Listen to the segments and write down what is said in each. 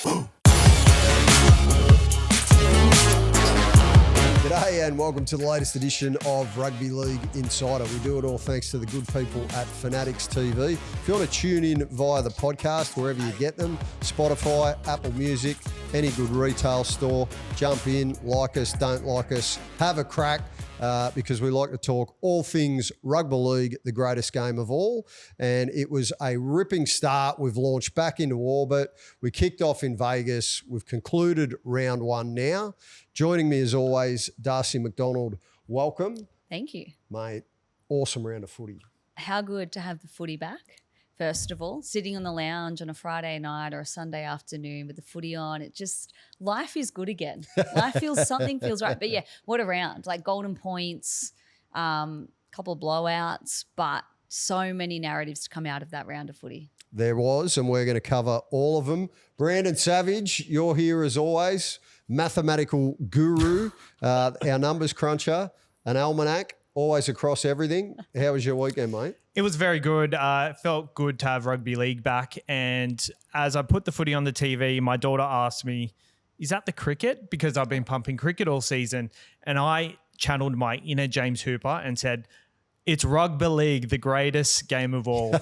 G'day and welcome to the latest edition of Rugby League Insider. We do it all thanks to the good people at FanaticsTV. If you want to tune in via the podcast, wherever you get them, Spotify, Apple Music, any good retail store, jump in, like us, don't like us, have a crack. Because we like to talk all things rugby league, the greatest game of all. And it was a ripping start. We've launched back into orbit. We kicked off in Vegas. We've concluded round one now. Joining me as always, Darcie McDonald. Welcome. Thank you. Mate, awesome round of footy. How good to have the footy back. First of all, sitting on the lounge on a Friday night or a Sunday afternoon with the footy on, it just, life is good again. Something feels right. But yeah, what a round, like golden points, couple of blowouts, but so many narratives to come out of that round of footy. There was, and we're going to cover all of them. Brandon Savage, you're here as always, mathematical guru, our numbers cruncher, an almanac. Always across everything. How was your weekend, mate? It was very good. It felt good to have rugby league back. And as I put the footy on the TV, my daughter asked me, is that the cricket? Because I've been pumping cricket all season. And I channeled my inner James Hooper and said, it's rugby league, the greatest game of all.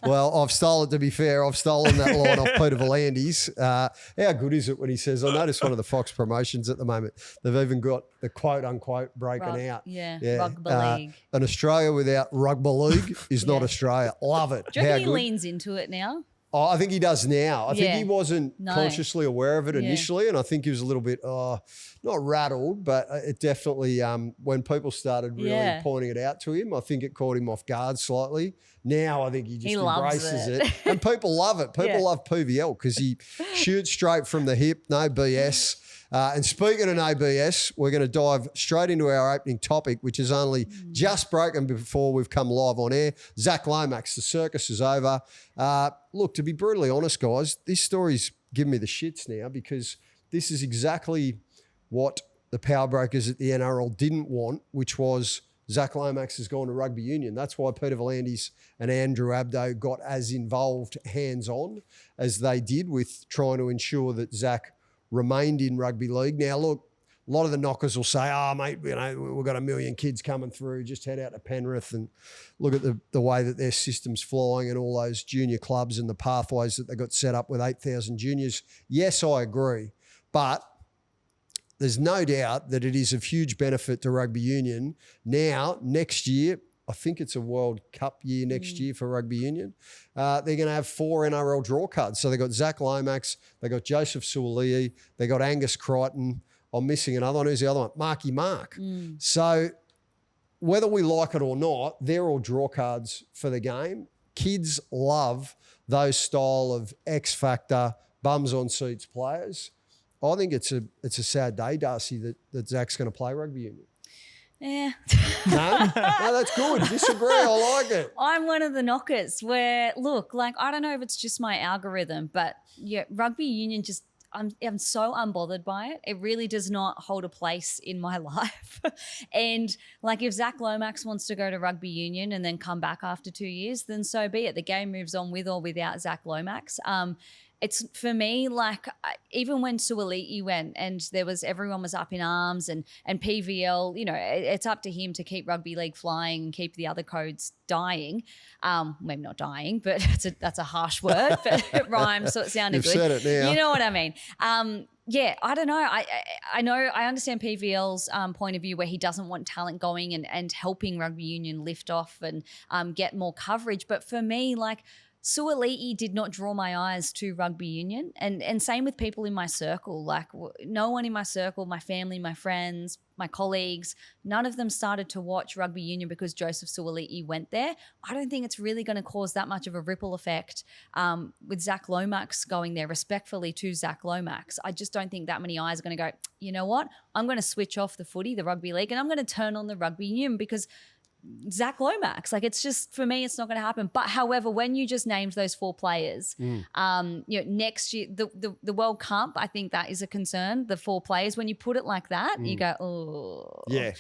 Well, I've stolen, to be fair, I've stolen that line off Peter V'landys. How good is it when he says, I noticed one of the Fox promotions at the moment, they've even got the quote unquote breaking out. Yeah, rugby league. An Australia without rugby league is not Australia. Love it. Do you think he leans into it now? Oh, I think he does now. I think he wasn't consciously aware of it initially, and I think he was a little bit, not rattled, but it definitely, when people started really pointing it out to him, I think it caught him off guard slightly. Now I think he just embraces it. And people love it. People love PVL because he shoots straight from the hip, no BS. And speaking of no BS, we're going to dive straight into our opening topic, which is only just broken before we've come live on air. Zach Lomax, the circus is over. Look, to be brutally honest, guys, this story's giving me the shits now because this is exactly what the power brokers at the NRL didn't want, which was Zach Lomax has gone to rugby union. That's why Peter V'landys and Andrew Abdo got as involved hands-on as they did with trying to ensure that Zach remained in rugby league. Now, look, a lot of the knockers will say, oh, mate, you know, we've got 1 million kids coming through. Just head out to Penrith and look at the way that their system's flying and all those junior clubs and the pathways that they got set up with 8,000 juniors. Yes, I agree. But there's no doubt that it is of huge benefit to rugby union. Now, next year, I think it's a World Cup year next year for rugby union. They're going to have 4 NRL draw cards. So they got Zach Lomax, they got Joseph Suaalii, they got Angus Crichton. I'm missing another one. Who's the other one? Marky Mark. So whether we like it or not, they're all draw cards for the game. Kids love those style of X Factor, bums on seats players. I think it's a sad day, Darcie, that Zach's going to play rugby union. Yeah. No, that's good. Disagree. I like it. I'm one of the knockers where, look, like, I don't know if it's just my algorithm, but yeah, rugby union just, I'm so unbothered by it. It really does not hold a place in my life. And like, if Zach Lomax wants to go to rugby union and then come back after 2 years, then so be it. The game moves on with or without Zach Lomax. It's for me, like, even when Suaalii went and everyone was up in arms and PVL, you know, it's up to him to keep rugby league flying and keep the other codes dying. Maybe not dying, but that's a harsh word, but it rhymes, so it sounded You've good. said it now. You know what I mean? Yeah, I don't know. I understand PVL's point of view where he doesn't want talent going and helping rugby union lift off and get more coverage. But for me, like, Suaalii did not draw my eyes to rugby union, and same with people in my circle. Like, no one in my circle, my family, my friends, my colleagues, none of them started to watch rugby union because Joseph Suaalii went there. I don't think it's really going to cause that much of a ripple effect with Zach Lomax going there, respectfully to Zach Lomax. I just don't think that many eyes are going to go, you know what, I'm going to switch off the footy, the rugby league, and I'm going to turn on the rugby union because Zach Lomax. Like, it's just, for me, it's not going to happen. But however, when you just named those 4 players, you know, next year, the World Cup, I think that is a concern. The 4 players, when you put it like that, you go, oh. Yeah.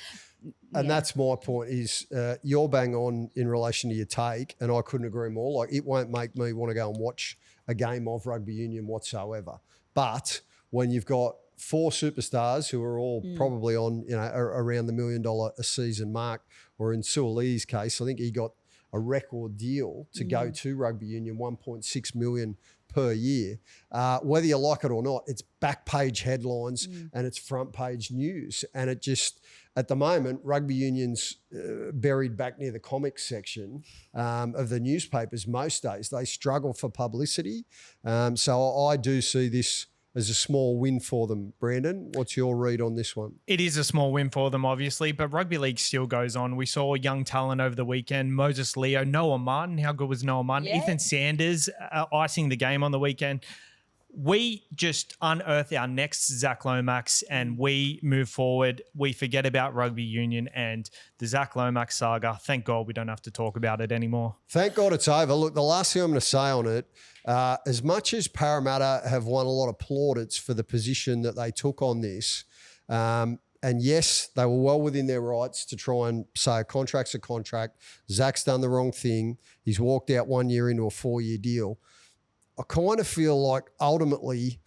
And that's my point is you're bang on in relation to your take, and I couldn't agree more. Like, it won't make me want to go and watch a game of rugby union whatsoever. But when you've got 4 superstars who are all probably on, around the $1 million a season mark, or in Suoli's case, I think he got a record deal to go to rugby union, 1.6 million per year. Whether you like it or not, it's back page headlines and it's front page news. And it just, at the moment, rugby union's buried back near the comics section of the newspapers most days. They struggle for publicity. So I do see this as a small win for them. Brandon, what's your read on this one? It is a small win for them, obviously, but rugby league still goes on. We saw young talent over the weekend, Moses Leo, Noah Martin. How good was Noah Martin? Yeah. Ethan Sanders icing the game on the weekend. We just unearth our next Zach Lomax and we move forward. We forget about rugby union and the Zach Lomax saga. Thank God we don't have to talk about it anymore. Thank God it's over. Look, the last thing I'm going to say on it, as much as Parramatta have won a lot of plaudits for the position that they took on this, and yes, they were well within their rights to try and say a contract's a contract. Zach's done the wrong thing. He's walked out 1 year into a 4-year deal. I kind of feel like ultimately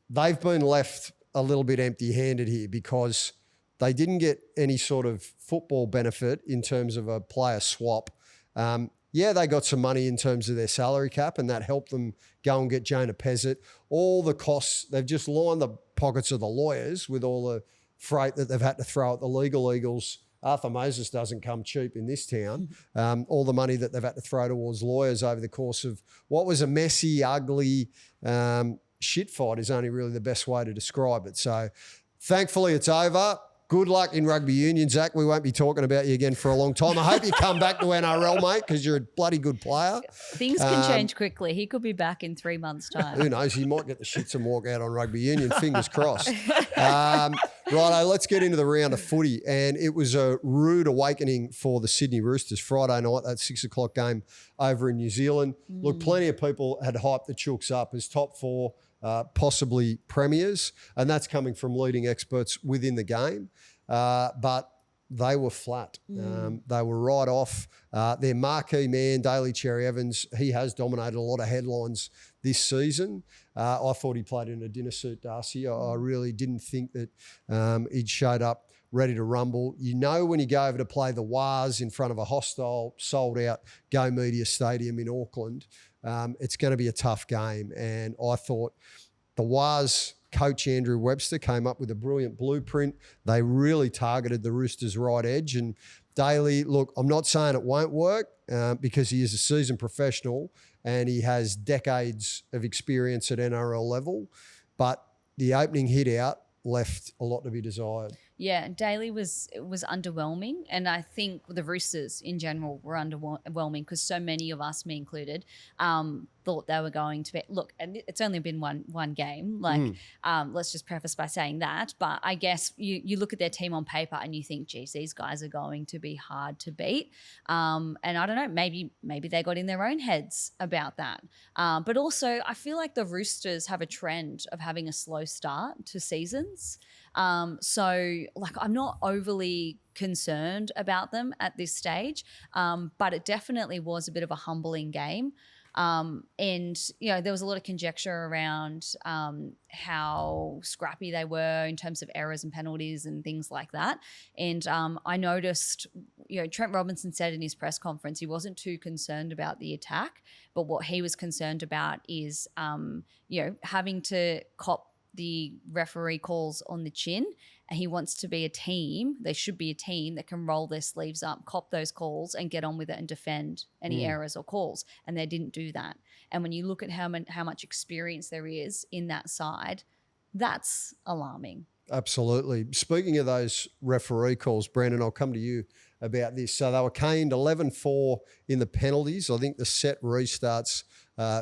they've been left a little bit empty-handed here because they didn't get any sort of football benefit in terms of a player swap. Yeah, they got some money in terms of their salary cap and that helped them go and get Jonah Pezzett. All the costs, they've just lined the pockets of the lawyers with all the freight that they've had to throw at the legal eagles. Arthur Moses doesn't come cheap in this town. All the money that they've had to throw towards lawyers over the course of what was a messy, ugly shit fight is only really the best way to describe it. So thankfully it's over. Good luck in rugby union, Zach. We won't be talking about you again for a long time. I hope you come back to NRL, mate, because you're a bloody good player. Things can change quickly. He could be back in 3 months' time. Who knows? He might get the shits and walk out on rugby union. Fingers crossed. Righto, let's get into the round of footy. And it was a rude awakening for the Sydney Roosters Friday night, that 6 o'clock game over in New Zealand. Look, plenty of people had hyped the Chooks up as top 4, possibly premiers, and that's coming from leading experts within the game. But they were flat. They were right off. Their marquee man, Daly Cherry Evans, he has dominated a lot of headlines this season. I thought he played in a dinner suit, Darcie. I really didn't think that he'd showed up ready to rumble. You know when you go over to play the Wars in front of a hostile, sold-out Go Media Stadium in Auckland, it's going to be a tough game. And I thought the Wars coach Andrew Webster came up with a brilliant blueprint. They really targeted the Roosters' right edge. And Daly, look, I'm not saying it won't work because he is a seasoned professional and he has decades of experience at NRL level, but the opening hit out left a lot to be desired. Yeah, Daly was underwhelming, and I think the Roosters in general were underwhelming because so many of us, me included, thought they were going to be. Look, and it's only been one game. Like, let's just preface by saying that. But I guess you look at their team on paper and you think, geez, these guys are going to be hard to beat. And I don't know, maybe they got in their own heads about that. But also, I feel like the Roosters have a trend of having a slow start to seasons. So like I'm not overly concerned about them at this stage, but it definitely was a bit of a humbling game. And, you know, there was a lot of conjecture around how scrappy they were in terms of errors and penalties and things like that. And I noticed, you know, Trent Robinson said in his press conference he wasn't too concerned about the attack, but what he was concerned about is, you know, having to cop the referee calls on the chin, and he wants to be a team. They should be a team that can roll their sleeves up, cop those calls and get on with it and defend any errors or calls. And they didn't do that. And when you look at how much experience there is in that side, that's alarming. Absolutely. Speaking of those referee calls, Brandon, I'll come to you about this. So they were caned 11-4 in the penalties. I think the set restarts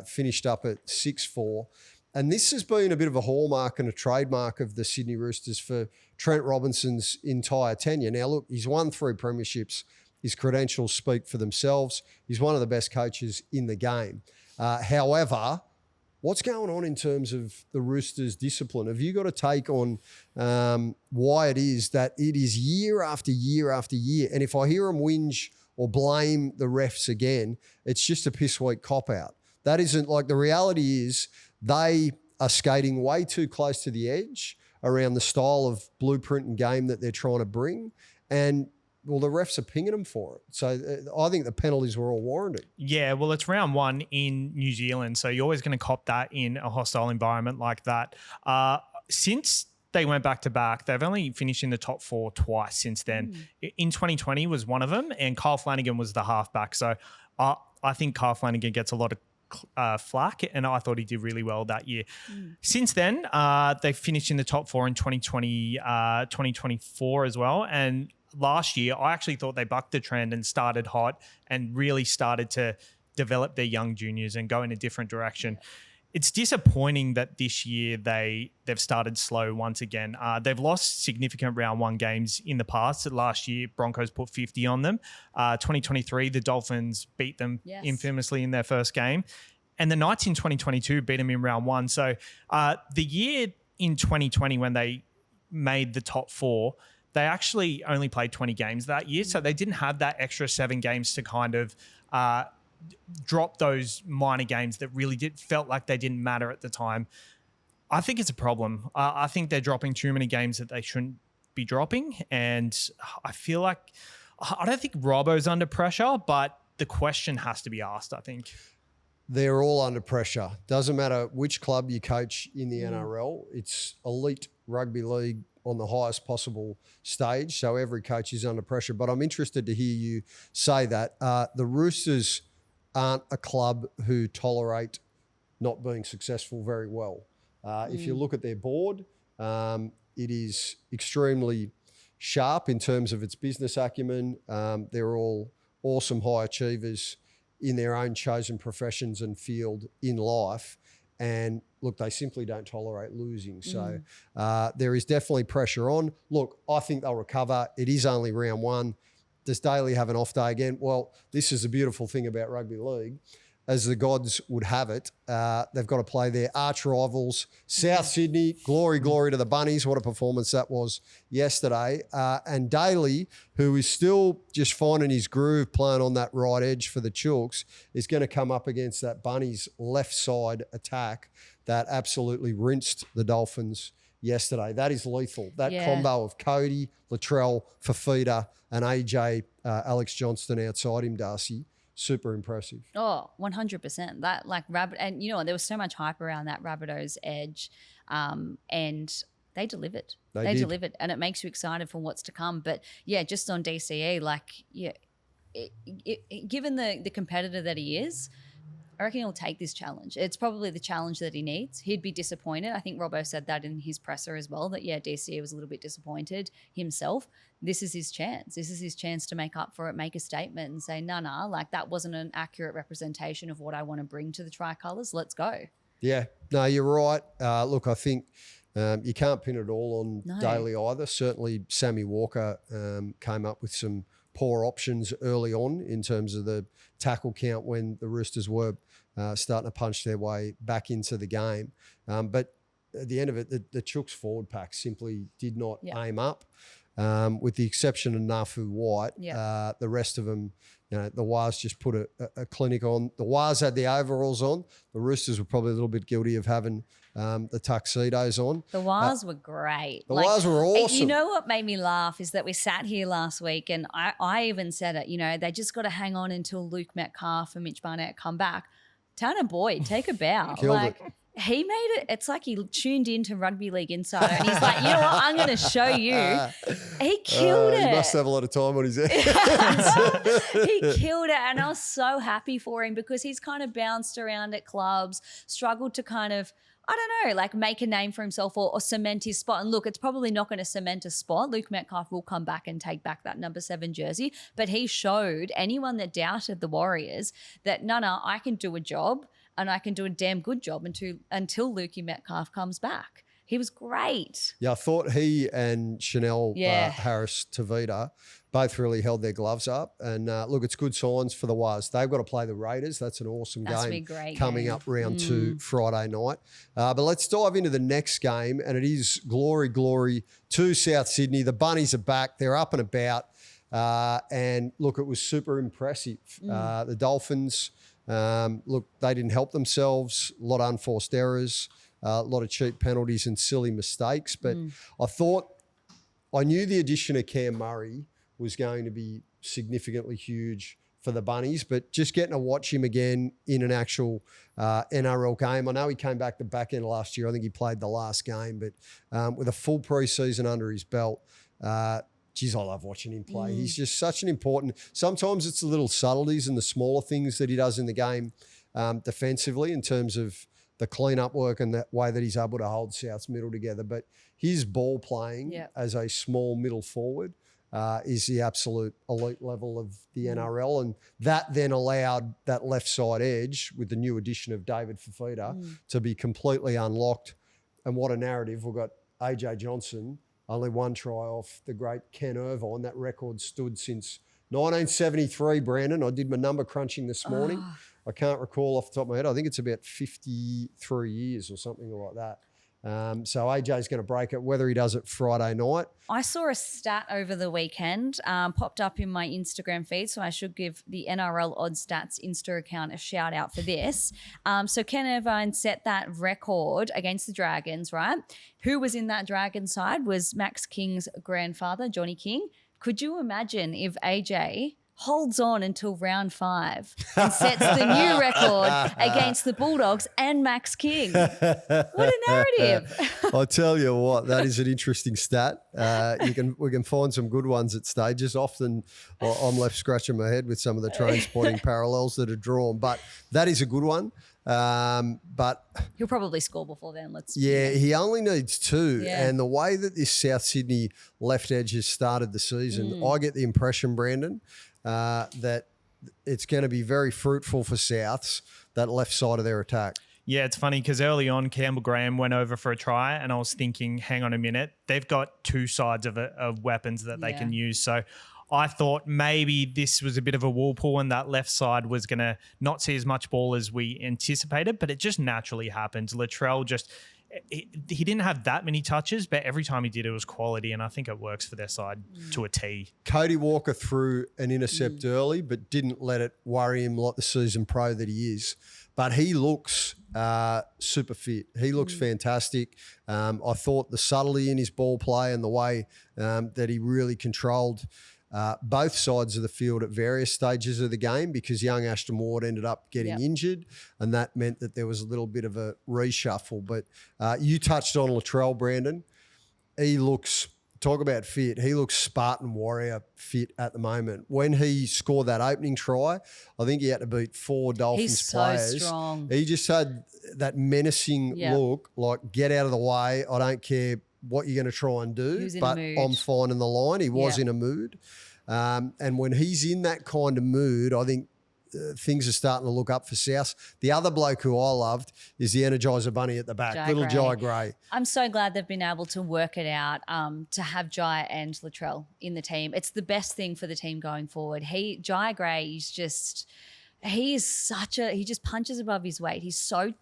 finished up at 6-4. And this has been a bit of a hallmark and a trademark of the Sydney Roosters for Trent Robinson's entire tenure. Now, look, he's won 3 premierships. His credentials speak for themselves. He's one of the best coaches in the game. However, what's going on in terms of the Roosters' discipline? Have you got a take on why it is that it is year after year after year? And if I hear them whinge or blame the refs again, it's just a piss weak cop-out. That isn't like, the reality is they are skating way too close to the edge around the style of blueprint and game that they're trying to bring. And well, the refs are pinging them for it. So I think the penalties were all warranted. Yeah, well, it's round 1 in New Zealand, so you're always going to cop that in a hostile environment like that. Since they went back-to-back, they've only finished in the top 4 twice since then. In 2020 was one of them, and Kyle Flanagan was the halfback. So I think Kyle Flanagan gets a lot of flack, and I thought he did really well that year. Since then, they finished in the top 4 in 2020, 2024 as well, and last year, I actually thought they bucked the trend and started hot and really started to develop their young juniors and go in a different direction. It's disappointing that this year they've started slow once again. They've lost significant round 1 games in the past. Last year, Broncos put 50 on them. 2023, the Dolphins beat them infamously in their first game. And the Knights in 2022 beat them in round 1. So the year in 2020 when they made the top 4, they actually only played 20 games that year, so they didn't have that extra 7 games to kind of drop those minor games that really felt like they didn't matter at the time. I think it's a problem. I think they're dropping too many games that they shouldn't be dropping, and I feel like I don't think Robbo's under pressure, but the question has to be asked, I think. They're all under pressure. Doesn't matter which club you coach in the NRL, it's elite rugby league on the highest possible stage. So every coach is under pressure. But I'm interested to hear you say that. The Roosters aren't a club who tolerate not being successful very well. If you look at their board, it is extremely sharp in terms of its business acumen. They're all awesome high achievers in their own chosen professions and field in life. And look, they simply don't tolerate losing. So there is definitely pressure on. Look, I think they'll recover. It is only round 1. Does Daly have an off day again? Well, this is a beautiful thing about rugby league. As the gods would have it, they've got to play their arch rivals, South Sydney. Glory to the Bunnies. What a performance that was yesterday. And Daly, who is still just finding his groove playing on that right edge for the Chooks, is going to come up against that Bunnies left side attack that absolutely rinsed the Dolphins yesterday. That is lethal. That combo of Cody, Latrell, Fafita, and AJ, Alex Johnston outside him, Darcy. Super impressive. Oh, 100%. That and there was so much hype around that Rabbitohs edge, and they delivered. They delivered, and it makes you excited for what's to come. But yeah, just on DCE, given the competitor that he is, I reckon he'll take this challenge. It's probably the challenge that he needs. He'd be disappointed. I think Robbo said that in his presser as well, that, DCE was a little bit disappointed himself. This is his chance. This is his chance to make up for it, make a statement and say, that wasn't an accurate representation of what I want to bring to the Tricolours. Let's go. Yeah. No, you're right. Look, I think you can't pin it all on Daly either. Certainly Sammy Walker came up with some poor options early on in terms of the tackle count when the Roosters were starting to punch their way back into the game. But at the end of it, the Chooks forward pack simply did not aim up. With the exception of Nafu White, the rest of them, the Wars just put a clinic on. The Wars had the overalls on. The Roosters were probably a little bit guilty of having the tuxedos on. The Wars were great. The Wars were awesome. You know what made me laugh is that we sat here last week and I even said it, they just got to hang on until Luke Metcalf and Mitch Barnett come back. Tanner Boyd, take a bow. Killed it. He made it, it's like he tuned into Rugby League Insider and he's like, you know what, I'm going to show you. He killed it. He must have a lot of time on his hands. He killed it, and I was so happy for him because he's kind of bounced around at clubs, struggled to kind of, make a name for himself or cement his spot. And look, it's probably not going to cement a spot. Luke Metcalf will come back and take back that number 7 jersey. But he showed anyone that doubted the Warriors that, I can do a job and I can do a damn good job until Lukey Metcalf comes back. He was great. Yeah, I thought he and Chanel Harris-Tavita both really held their gloves up. And look, it's good signs for the Wars. They've got to play the Raiders. That's an awesome game coming up round 2 Friday night. But let's dive into the next game, and it is glory to South Sydney. The Bunnies are back. They're up and about. And look, it was super impressive. The Dolphins Look, they didn't help themselves. A lot of unforced errors, a lot of cheap penalties and silly mistakes. But I knew the addition of Cam Murray was going to be significantly huge for the Bunnies, but just getting to watch him again in an actual NRL game. I know he came back the back end last year. I think he played the last game, but with a full preseason under his belt, geez, I love watching him play. He's just such an important, sometimes it's the little subtleties and the smaller things that he does in the game defensively in terms of the clean-up work and the way that he's able to hold South's middle together. But his ball playing as a small middle forward is the absolute elite level of the NRL. And that then allowed that left side edge with the new addition of David Fifita to be completely unlocked. And what a narrative. We've got AJ Johnson, only one try off the great Ken Irvine. That record stood since 1973, Brandon. I did my number crunching this morning. I can't recall off the top of my head. I think it's about 53 years or something like that. So AJ's going to break it, whether he does it Friday night. I saw a stat over the weekend, popped up in my Instagram feed, so I should give the NRL Odd Stats Insta account a shout out for this. So Ken Irvine set that record against the Dragons, right? Who was in that Dragon side was Max King's grandfather, Johnny King. Could you imagine if AJ holds on until round 5 and sets the new record against the Bulldogs and Max King? What a narrative. I tell you what, that is an interesting stat. We can find some good ones at stages. Often I'm left scratching my head with some of the train spotting parallels that are drawn, but that is a good one. But he'll probably score before then. He only needs 2. Yeah. And the way that this South Sydney left edge has started the season, I get the impression, Brandon, that it's going to be very fruitful for Souths, that left side of their attack. Yeah, it's funny because early on, Campbell Graham went over for a try and I was thinking, hang on a minute, they've got 2 sides of weapons that they can use. So I thought maybe this was a bit of a wool pull and that left side was going to not see as much ball as we anticipated, but it just naturally happened. Latrell just... he didn't have that many touches, but every time he did, it was quality, and I think it works for their side to a T. Cody Walker threw an intercept early, but didn't let it worry him like the season pro that he is. But he looks super fit. He looks fantastic. I thought the subtlety in his ball play and the way that he really controlled both sides of the field at various stages of the game, because young Ashton Ward ended up getting injured, and that meant that there was a little bit of a reshuffle. But you touched on Latrell, Brandon. He looks, talk about fit, he looks Spartan Warrior fit at the moment. When he scored that opening try, I think he had to beat 4 Dolphins players. He's so strong. He just had that menacing look, like, get out of the way, I don't care what you're going to try and do, but I'm finding the line. He was in a mood. And when he's in that kind of mood, I think things are starting to look up for South. The other bloke who I loved is the Energizer Bunny at the back, Jai Gray. I'm so glad they've been able to work it out to have Jai and Latrell in the team. It's the best thing for the team going forward. Jai Gray is just... he just punches above his weight. He's so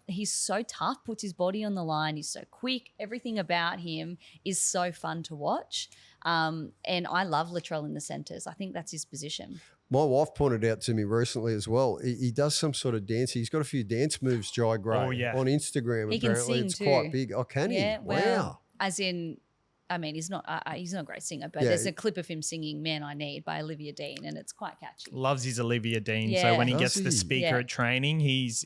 tough, puts his body on the line. He's so quick. Everything about him is so fun to watch. And I love Latrell in the centres. I think that's his position. My wife pointed out to me recently as well. He does some sort of dance. He's got a few dance moves, Jai Gray, on Instagram. He can sing it's too. quite big. Oh, can he? Wow. As in... I mean, he's not a great singer, but there's a clip of him singing "Man I Need" by Olivia Dean, and it's quite catchy. Loves his Olivia Dean. So when he gets the speaker at training, he's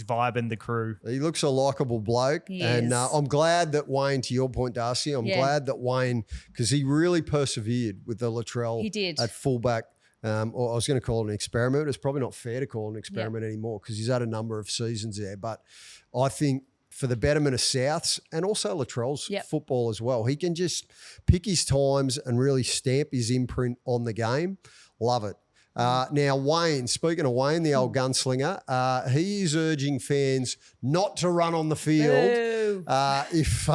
vibing the crew. He looks a likeable bloke. I'm glad that Wayne, to your point, Darcie, I'm glad that Wayne, because he really persevered with the Latrell at fullback. Or I was going to call it an experiment. It's probably not fair to call it an experiment anymore because he's had a number of seasons there. But I think for the betterment of Souths and also Latrell's football as well, he can just pick his times and really stamp his imprint on the game. Love it. Now, Wayne, speaking of Wayne, the old gunslinger, he is urging fans not to run on the field. If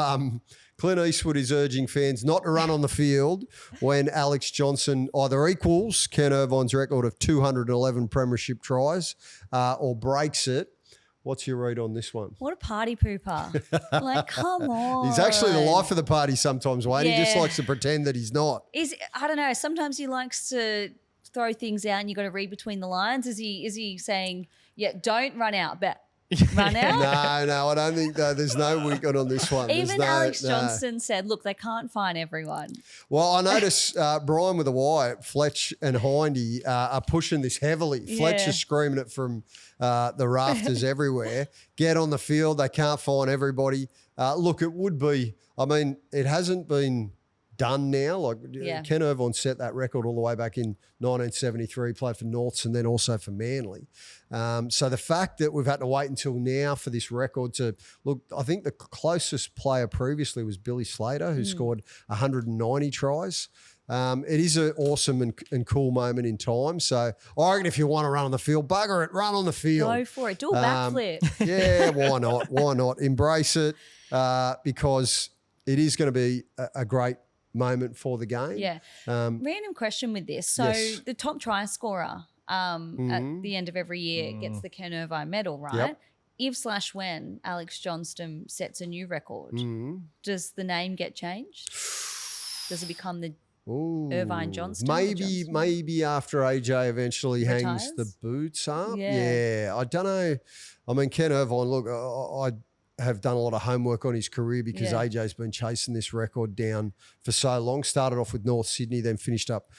Clint Eastwood is urging fans not to run on the field when Alex Johnson either equals Ken Irvine's record of 211 premiership tries or breaks it. What's your read on this one? What a party pooper. Like, come on. He's actually the life of the party sometimes, Wayne. He just likes to pretend that he's not. I don't know. Sometimes he likes to throw things out and you got to read between the lines. Is he saying, Yeah, don't run out, but run out. No, I don't think there's no wicket on this one. Even Alex Johnston said, look, they can't find everyone. Well, I notice Brian with the wire, Fletch and Hindy are pushing this heavily. Fletch is screaming it from the rafters everywhere. Get on the field. They can't find everybody. Look, it would be, I mean, it hasn't been done now. Like Ken Irvine set that record all the way back in 1973, played for Norths and then also for Manly. So the fact that we've had to wait until now for this record to look, I think the closest player previously was Billy Slater, who scored 190 tries. It is an awesome and cool moment in time. So I reckon if you want to run on the field, bugger it, run on the field. Go for it. Do a backflip. Yeah, why not? Why not? Embrace it because it is going to be a great moment for the game. Yeah. Random question with this. So the top try scorer at the end of every year gets the Ken Irvine medal, right? Yep. If/when Alex Johnston sets a new record, does the name get changed? Does it become the Irvine Johnston? Maybe after AJ eventually hangs the boots up. Yeah. I don't know. I mean, Ken Irvine, look, I have done a lot of homework on his career because AJ's been chasing this record down for so long. Started off with North Sydney, then finished up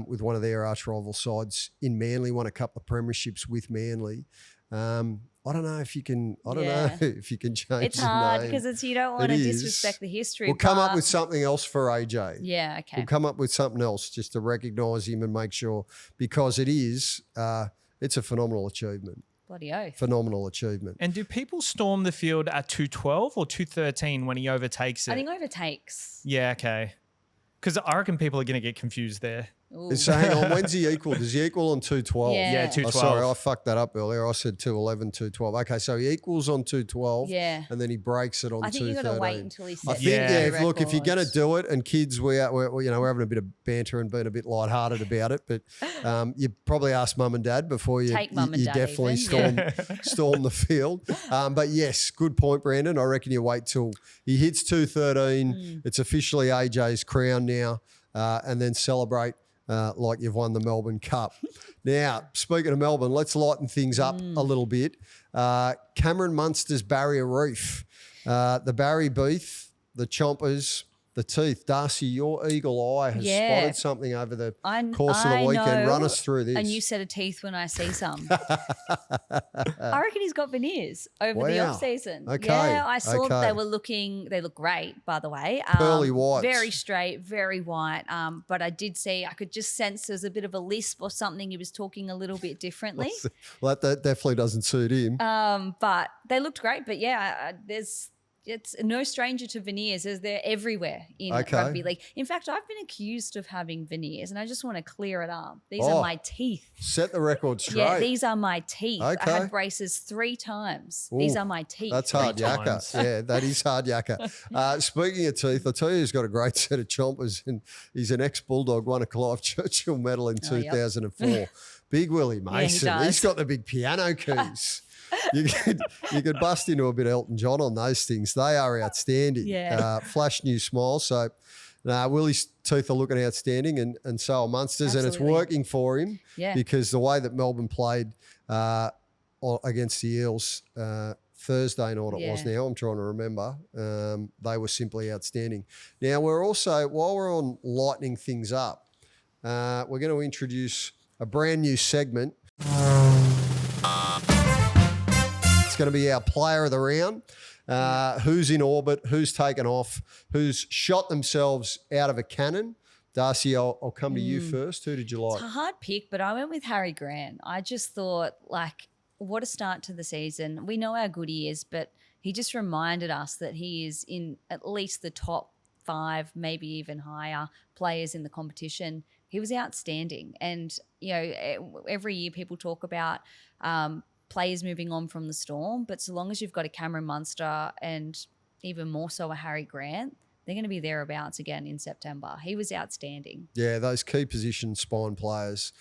with one of their arch rival sides in Manly, won a couple of premierships with Manly. I don't know if you can. I don't know if you can change. It's hard because you don't want to disrespect the history. We'll come up with something else for AJ. Yeah, okay. We'll come up with something else just to recognise him and make sure because it is. It's a phenomenal achievement. Bloody oath. Phenomenal achievement. And do people storm the field at 2:12 or 2:13 when he overtakes it? I think overtakes. Yeah, okay. Because I reckon people are going to get confused there. So hang on, when's he equal? Does he equal on 2:12? Yeah, 2:12. Oh, sorry, I fucked that up earlier. I said 2:11, 2:12. Okay, so he equals on 2:12. Yeah. And then he breaks it on 2:13. I think you've got to wait until he sets I think, the look, if you're going to do it, and kids, we're having a bit of banter and being a bit lighthearted about it, but you probably ask mum and dad before you take mum and dad definitely storm the field. But yes, good point, Brandon. I reckon you wait till he hits 2:13. It's officially AJ's crown now, and then celebrate like you've won the Melbourne Cup. Now, speaking of Melbourne, let's lighten things up a little bit. Cameron Munster's Barrier Reef, the Barry Beef, the Chompers, the Teeth. Darcie, your eagle eye has spotted something over the course of the weekend. Run us through this. A new set of teeth when I see some. I reckon he's got veneers over the off-season. Okay. Yeah, I saw that they look great, by the way. Pearly white. Very straight, very white. But I could just sense there's a bit of a lisp or something. He was talking a little bit differently. Well, that definitely doesn't suit him. But they looked great. But yeah, it's no stranger to veneers, as they're everywhere in rugby league. In fact, I've been accused of having veneers, and I just want to clear it up. These are my teeth. Set the record straight. Yeah, these are my teeth. Okay. I had braces 3 times. These are my teeth. That's hard yakka. Yeah, that is hard yakka. Speaking of teeth, I tell you, he's got a great set of chompers, and he's an ex-Bulldog, won a Clive Churchill medal in 2004. Big Willie Mason. Yeah, he's got the big piano keys. You could bust into a bit of Elton John on those things. They are outstanding. Yeah. Flash new smile. So Willie's teeth are looking outstanding, and so are Munster's. Absolutely. And it's working for him because the way that Melbourne played against the Eels Thursday night it was now, I'm trying to remember, they were simply outstanding. Now, we're also, while we're on lightening things up, we're going to introduce a brand new segment. Going to be our player of the round. Who's in orbit, who's taken off, who's shot themselves out of a cannon. Darcie, I'll come to you first. Who did you like? It's a hard pick, but I went with Harry Grant. I just thought, what a start to the season. We know how good he is, but he just reminded us that he is in at least the top 5, maybe even higher players in the competition. He was outstanding. And, every year people talk about players moving on from the Storm, but so long as you've got a Cameron Munster and even more so a Harry Grant, they're going to be thereabouts again in September. He was outstanding. Yeah, those key position spine players,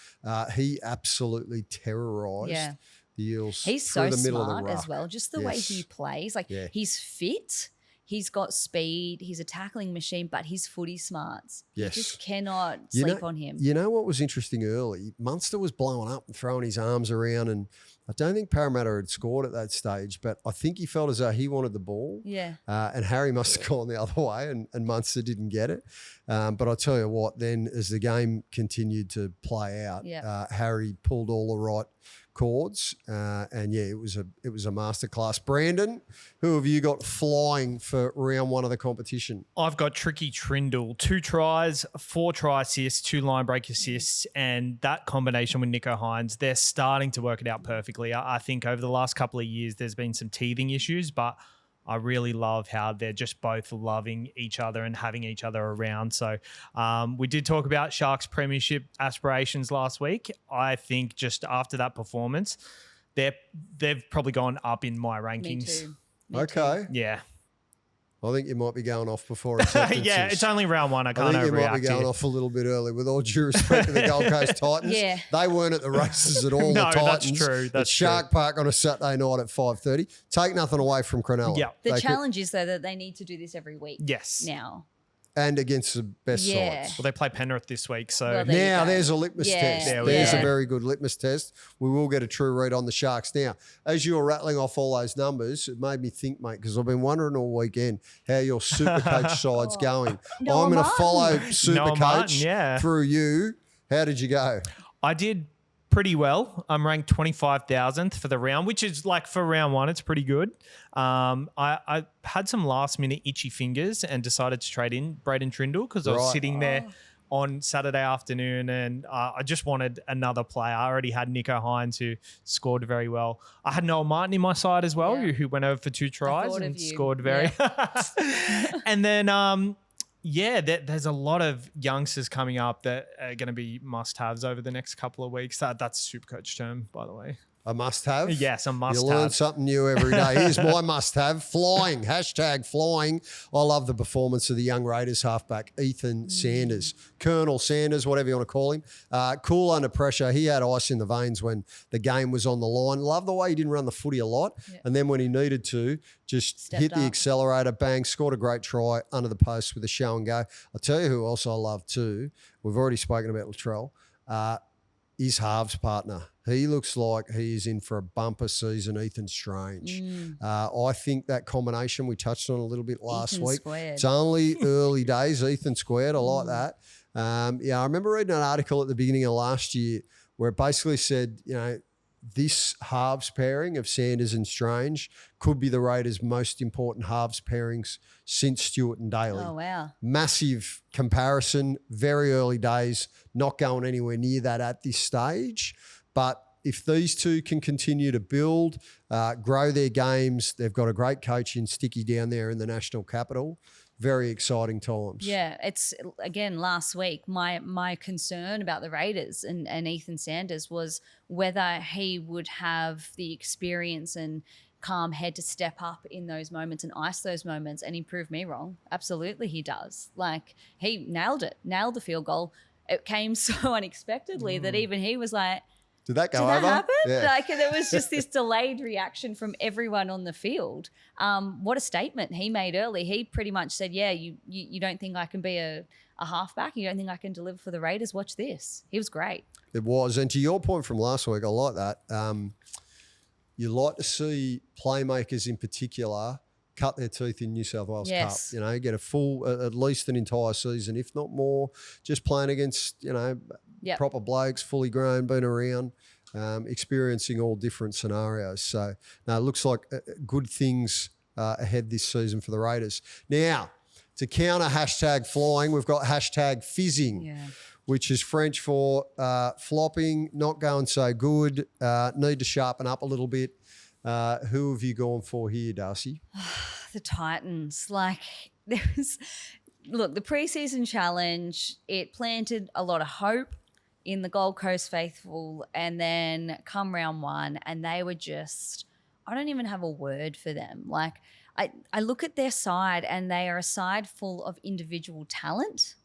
he absolutely terrorised the Eels. He's through so the middle smart of the ruck. as well, just the way he plays. He's fit. He's got speed. He's a tackling machine, but he's footy smarts. Yes. You just cannot sleep on him. You know what was interesting early? Munster was blowing up and throwing his arms around and I don't think Parramatta had scored at that stage, but I think he felt as though he wanted the ball. Yeah. And Harry must have gone the other way and Munster didn't get it. But I tell you what, then as the game continued to play out, Harry pulled all the right chords. And yeah, it was a masterclass. Brandon, who have you got flying for round one of the competition? I've got Tricky Trindle, 2 tries, 4 try assists, 2 line break assists, and that combination with Nicho Hynes, they're starting to work it out perfectly. I think over the last couple of years, there's been some teething issues, but I really love how they're just both loving each other and having each other around. So we did talk about Sharks premiership aspirations last week. I think just after that performance, they've probably gone up in my rankings. Me okay. too. Yeah. I think you might be going off before acceptances. Yeah, it's only round one. I can't overreact. I think you might be going off a little bit early. With all due respect to the Gold Coast Titans, they weren't at the races at all. No, the Titans. that's true. That's at Shark Park on a Saturday night at 5:30. Take nothing away from Cronulla. Yeah. The challenge is though that they need to do this every week. Yes. Now. And against the best sides. Well, they play Penrith this week, so Well, now there's a litmus test. There's a go. very good litmus test. We will get a true read on the Sharks. Now, as you were rattling off all those numbers, it made me think, mate, because I've been wondering all weekend how your Supercoach side's going. Noah I'm going to Martin. follow Martin, Supercoach through you. How did you go? I did pretty well. I'm ranked 25,000th for the round, which is like for round one, it's pretty good. I had some last minute itchy fingers and decided to trade in Braden Trindle because I was sitting there on Saturday afternoon and I just wanted another player. I already had Nicho Hynes who scored very well. I had Noah Martin in my side as well, who went over for 2 tries and scored very. And then there's a lot of youngsters coming up that are going to be must-haves over the next couple of weeks. That's a Supercoach term, by the way. A must-have? Yes, a must-have. You learn something new every day. Here's my must-have. Flying. #flying. I love the performance of the young Raiders halfback, Ethan Sanders. Colonel Sanders, whatever you want to call him. Cool under pressure. He had ice in the veins when the game was on the line. Love the way he didn't run the footy a lot. Yeah. And then when he needed to, just hit the accelerator, bang, scored a great try under the post with a show and go. I'll tell you who else I love too. We've already spoken about Latrell. His halves partner. He looks like he is in for a bumper season, Ethan Strange. I think that combination we touched on a little bit last week. Squared. It's only early days, Ethan squared. I like that. I remember reading an article at the beginning of last year where it basically said, this halves pairing of Sanders and Strange could be the Raiders' most important halves pairings since Stewart and Daly. Oh, wow. Massive comparison, very early days, not going anywhere near that at this stage. But if these two can continue to build, grow their games, they've got a great coach in Sticky down there in the national capital. Very exciting times. Yeah, it's, again, last week, my concern about the Raiders and Ethan Sanders was whether he would have the experience and calm head to step up in those moments and ice those moments, and he proved me wrong. Absolutely he does. Like, he nailed the field goal. It came so unexpectedly that even he was like, did that go Did over? that happen? Yeah. Like, there was just this delayed reaction from everyone on the field. What a statement he made early. He pretty much said, you don't think I can be a halfback? You don't think I can deliver for the Raiders? Watch this. He was great. It was. And to your point from last week, I like that. You like to see playmakers in particular cut their teeth in New South Wales Cup. Get a full, at least an entire season, if not more, just playing against, proper blokes, fully grown, been around, experiencing all different scenarios. So, no, it looks like good things ahead this season for the Raiders. Now, to counter #flying, we've got #fizzing, which is French for flopping, not going so good, need to sharpen up a little bit. Who have you gone for here, Darcie? The Titans. Like, the preseason challenge, it planted a lot of hope in the Gold Coast faithful, and then come round one and they were just, I don't even have a word for them. Like, I look at their side and they are a side full of individual talent,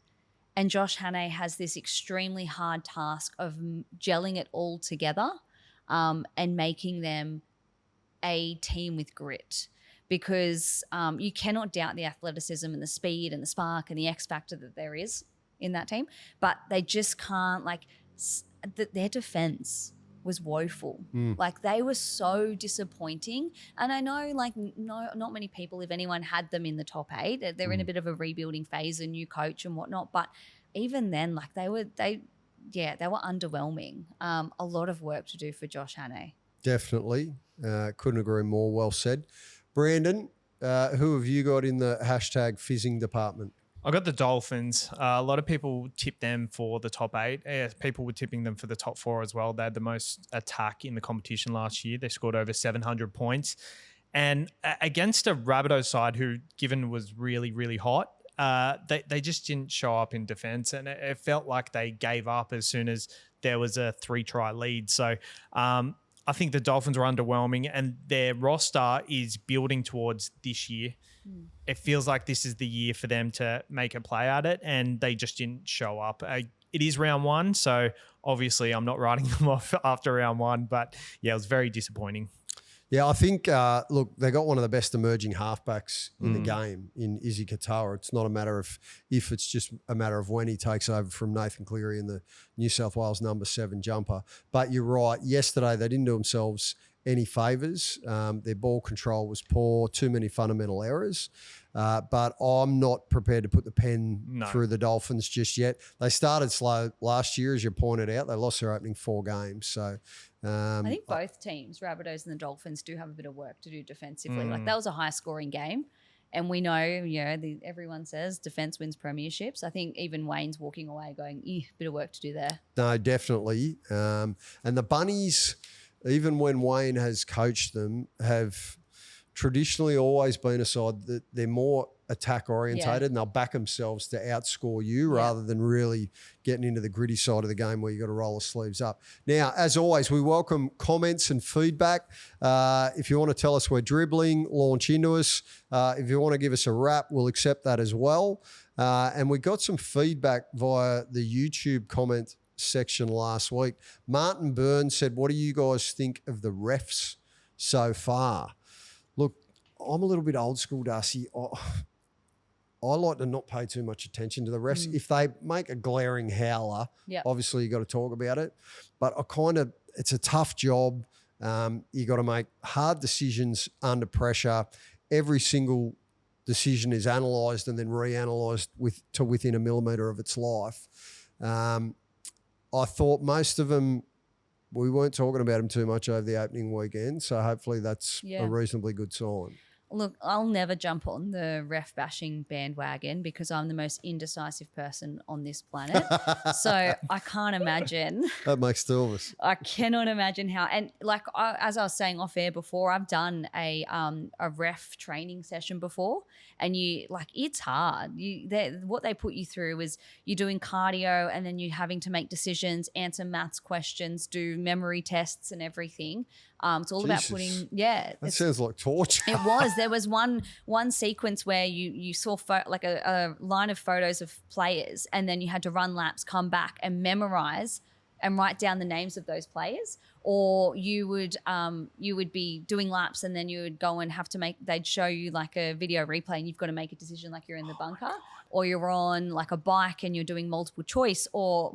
and Josh Hannay has this extremely hard task of gelling it all together and making them a team with grit, because you cannot doubt the athleticism and the speed and the spark and the X factor that there is in that team, but they just can't, their defense was woeful. Like they were so disappointing. And I know like not many people, if anyone, had them in the top 8. They're in a bit of a rebuilding phase, a new coach and whatnot. But even then, like they were underwhelming. A lot of work to do for Josh Hannay. Definitely. Couldn't agree more. Well said. Brandon, who have you got in the hashtag fizzing department? I got the Dolphins. A lot of people tipped them for the top 8. People were tipping them for the top 4 as well. They had the most attack in the competition last year. They scored over 700 points. And against a Rabbitohs side who, given was really, really hot, they just didn't show up in defence. And it felt like they gave up as soon as there was a 3-try lead. So I think the Dolphins were underwhelming, and their roster is building towards this year. It feels like this is the year for them to make a play at it, and they just didn't show up. It is round 1, so obviously I'm not writing them off after round 1, but yeah, it was very disappointing. Yeah, I think, look, they got one of the best emerging halfbacks in the game in Izzy Katoa. It's not a matter of if, it's just a matter of when he takes over from Nathan Cleary in the New South Wales number 7 jumper. But you're right, yesterday they didn't do themselves any favours. Their ball control was poor, too many fundamental errors. But I'm not prepared to put the pen through the Dolphins just yet. They started slow last year, as you pointed out. They lost their opening 4 games. So I think both teams, Rabbitohs and the Dolphins, do have a bit of work to do defensively. Like that was a high-scoring game. And we know, everyone says defence wins premierships. I think even Wayne's walking away going, bit of work to do there. No, definitely. And the Bunnies, even when Wayne has coached them, have traditionally always been a side that they're more attack orientated and they'll back themselves to outscore you rather than really getting into the gritty side of the game where you've got to roll the sleeves up. Now, as always, we welcome comments and feedback. If you want to tell us we're dribbling, launch into us. If you want to give us a rap, we'll accept that as well. And we got some feedback via the YouTube comment section last week. Martin Byrne said, what do you guys think of the refs so far? Look, I'm a little bit old school, Darcie. I like to not pay too much attention to the refs. If they make a glaring howler, obviously you got to talk about it. But it's a tough job. You got to make hard decisions under pressure. Every single decision is analysed and then reanalysed to within a millimetre of its life. I thought most of them, we weren't talking about them too much over the opening weekend, so hopefully that's a reasonably good sign. Look, I'll never jump on the ref bashing bandwagon because I'm the most indecisive person on this planet. So I can't imagine. That makes 2 of us. I cannot imagine how. And like as I was saying off air before, I've done a ref training session before, and it's hard. What they put you through is you're doing cardio, and then you're having to make decisions, answer maths questions, do memory tests, and everything. It's all about putting, That sounds like torture. It was. There was one sequence where you saw a line of photos of players, and then you had to run laps, come back and memorize and write down the names of those players. Or you would be doing laps, and then you would go and have to they'd show you like a video replay, and you've got to make a decision like you're in the bunker, or you're on like a bike and you're doing multiple choice. Or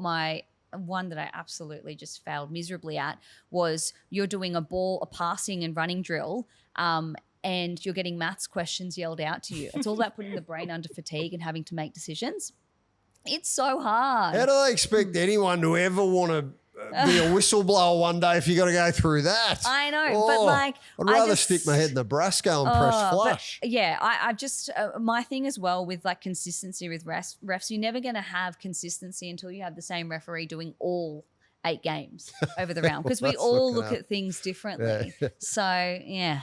one that I absolutely just failed miserably at was you're doing a passing and running drill, and you're getting maths questions yelled out to you. It's all about putting the brain under fatigue and having to make decisions. It's so hard. How do they expect anyone to ever want to be a whistleblower one day if you got to go through that? I know, but I'd rather stick my head in the Nebraska and press flush. I just my thing as well with like consistency with refs, you're never going to have consistency until you have the same referee doing all 8 games over the round, because we all look at things differently. Yeah. So yeah.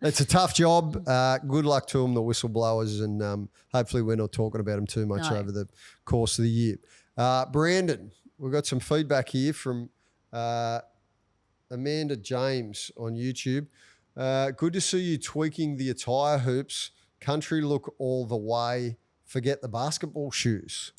It's a tough job. Good luck to them, the whistleblowers, and hopefully we're not talking about them too much over the course of the year. Brandon, we've got some feedback here from Amanda James on YouTube. Good to see you tweaking the attire hoops. Country look all the way. Forget the basketball shoes.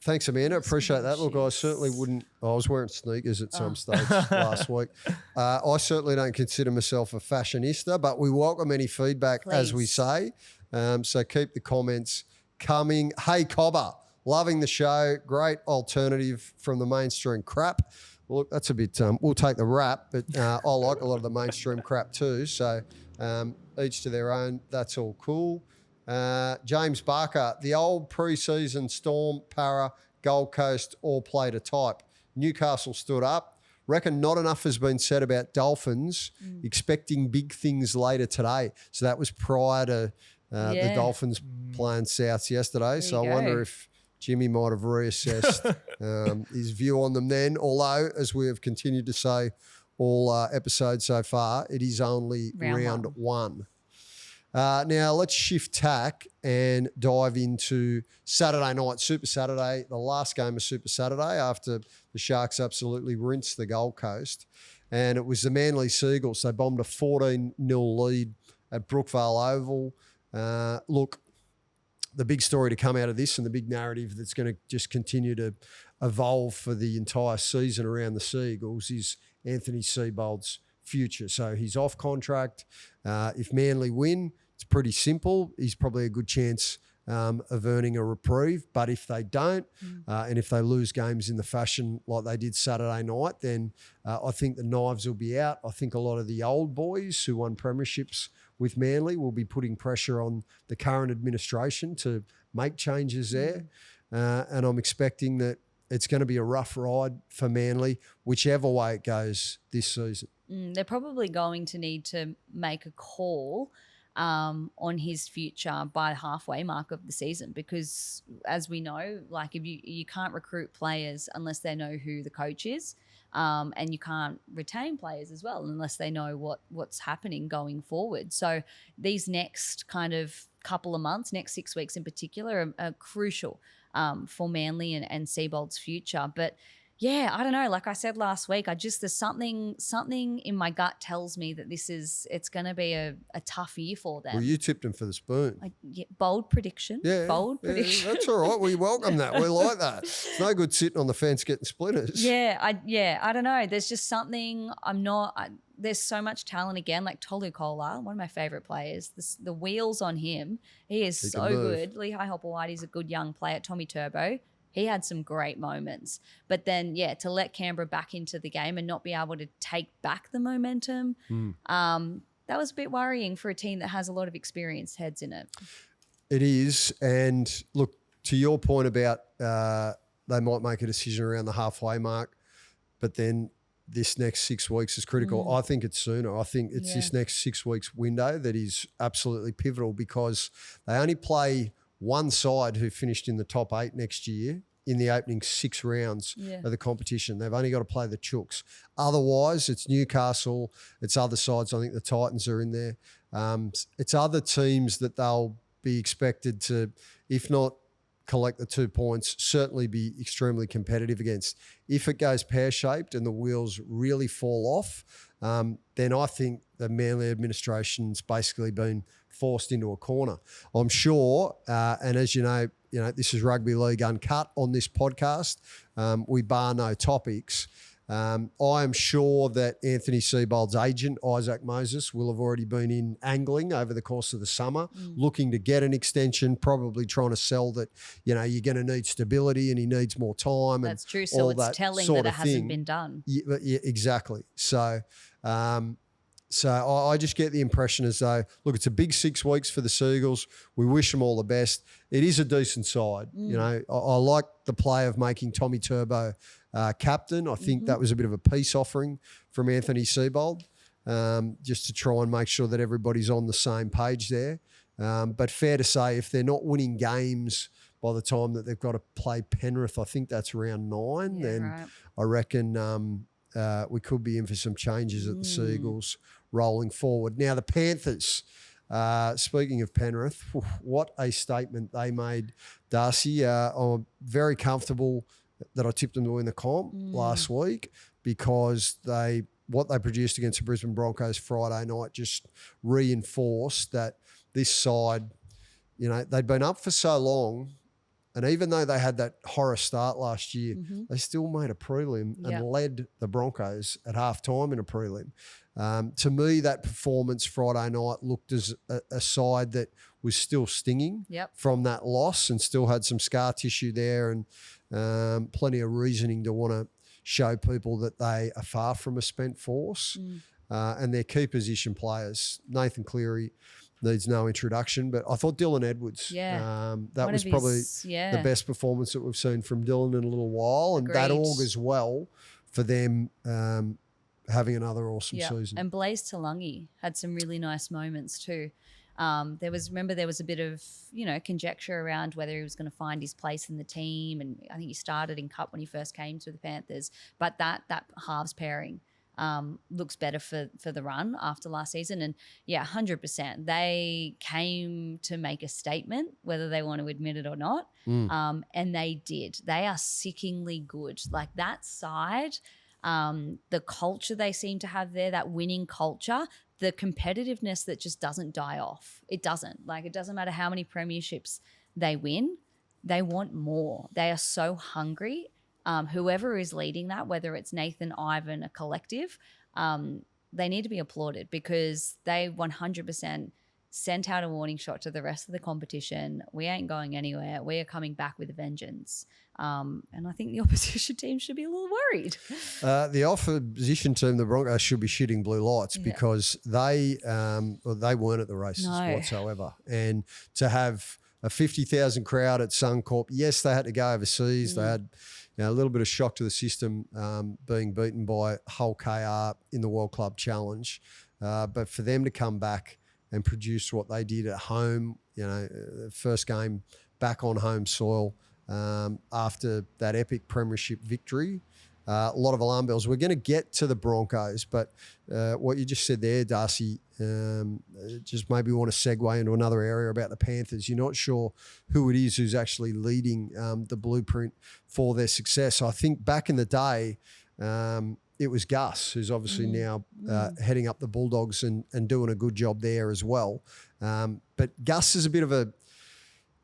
Thanks, Amanda. Appreciate that. Look, I certainly wouldn't. I was wearing sneakers at some stage last week. I certainly don't consider myself a fashionista, but we welcome any feedback, as we say. So keep the comments coming. Hey, Cobber, loving the show. Great alternative from the mainstream crap. Well, look, that's a bit. We'll take the rap, but I like a lot of the mainstream crap too. So each to their own. That's all cool. James Barker, the old pre-season Storm, Para, Gold Coast all played a type. Newcastle stood up. Reckon not enough has been said about Dolphins expecting big things later today. So that was prior to the Dolphins playing Souths yesterday. So I wonder if Jimmy might have reassessed his view on them then. Although, as we have continued to say all episodes so far, it is only round one. Now, let's shift tack and dive into Saturday night, Super Saturday, the last game of Super Saturday after the Sharks absolutely rinsed the Gold Coast. And it was the Manly Seagulls. They bombed a 14-0 lead at Brookvale Oval. Look, the big story to come out of this and the big narrative that's going to just continue to evolve for the entire season around the Seagulls is Anthony Seibold's future. So he's off contract. If Manly win, it's pretty simple. He's probably a good chance of earning a reprieve. But if they don't, and if they lose games in the fashion like they did Saturday night, then I think the knives will be out. I think a lot of the old boys who won premierships with Manly will be putting pressure on the current administration to make changes there. And I'm expecting that it's going to be a rough ride for Manly, whichever way it goes this season. They're probably going to need to make a call on his future by the halfway mark of the season because, as we know, like if you can't recruit players unless they know who the coach is, and you can't retain players as well unless they know what's happening going forward. So these next kind of couple of months, next 6 weeks in particular, are crucial for Manly and Seibold's future. But yeah, I don't know. Like I said last week, there's something in my gut tells me that it's going to be a tough year for them. Well, you tipped them for the spoon. Bold prediction. Yeah, bold prediction. That's all right. We welcome that. We like that. It's no good sitting on the fence getting splinters. I don't know. There's just something there's so much talent again, like Tolu Kola, one of my favourite players. The wheels on him, he is so good. Lehigh Hopewadi's a good young player. Tommy Turbo. He had some great moments. But then, to let Canberra back into the game and not be able to take back the momentum, that was a bit worrying for a team that has a lot of experienced heads in it. It is. And look, to your point about they might make a decision around the halfway mark, but then this next 6 weeks is critical. I think it's sooner. I think it's this next 6 weeks window that is absolutely pivotal because they only play one side who finished in the top 8 next year in the opening 6 rounds of the competition. They've only got to play the Chooks. Otherwise, it's Newcastle. It's other sides. I think the Titans are in there. It's other teams that they'll be expected to, if not collect the 2 points, certainly be extremely competitive against. If it goes pear-shaped and the wheels really fall off, then I think the Manly administration's basically been forced into a corner. I'm sure, and as you know, this is Rugby League Uncut on this podcast. We bar no topics. I am sure that Anthony Seibold's agent, Isaac Moses, will have already been in angling over the course of the summer, looking to get an extension, probably trying to sell that, you're going to need stability and he needs more time. That's true. So it's telling that it hasn't been done. Yeah, exactly. So I just get the impression as though, look, it's a big 6 weeks for the Seagulls. We wish them all the best. It is a decent side. I like the play of making Tommy Turbo captain. I think that was a bit of a peace offering from Anthony Seibold, just to try and make sure that everybody's on the same page there. But fair to say, if they're not winning games by the time that they've got to play Penrith, I think that's round 9, then I reckon we could be in for some changes at the Seagulls rolling forward. Now, the Panthers, speaking of Penrith, what a statement they made, Darcie. I'm very comfortable that I tipped them to win the comp last week because what they produced against the Brisbane Broncos Friday night just reinforced that this side, they'd been up for so long. And even though they had that horror start last year, they still made a prelim and led the Broncos at halftime in a prelim. To me, that performance Friday night looked as a side that was still stinging from that loss and still had some scar tissue there and plenty of reasoning to want to show people that they are far from a spent force. And their key position players, Nathan Cleary needs no introduction, but I thought Dylan Edwards, that was probably the best performance that we've seen from Dylan in a little while. And that augurs well for them having another awesome season. And Blaze Talangi had some really nice moments too. There was a bit of, conjecture around whether he was going to find his place in the team. And I think he started in Cup when he first came to the Panthers. But that halves pairing looks better for the run after last season. And 100%. They came to make a statement, whether they want to admit it or not. And they did. They are sickeningly good. Like that side, the culture they seem to have there, that winning culture, the competitiveness that just doesn't die off. It doesn't. Like it doesn't matter how many premierships they win. They want more. They are so hungry. Whoever is leading that, whether it's Nathan, Ivan, a collective, they need to be applauded because they 100% sent out a warning shot to the rest of the competition. We ain't going anywhere. We are coming back with a vengeance. And I think the opposition team should be a little worried. The opposition team, the Broncos, should be shitting blue lights because they weren't at the races whatsoever. And to have a 50,000 crowd at Suncorp, yes, they had to go overseas. They had a little bit of shock to the system being beaten by Hull KR in the World Club Challenge. But for them to come back and produce what they did at home, first game back on home soil after that epic premiership victory, a lot of alarm bells. We're going to get to the Broncos, but what you just said there, Darcie, just maybe want to segue into another area about the Panthers. You're not sure who it is who's actually leading the blueprint for their success. I think back in the day, it was Gus, who's obviously now heading up the Bulldogs and doing a good job there as well. But Gus is a bit of a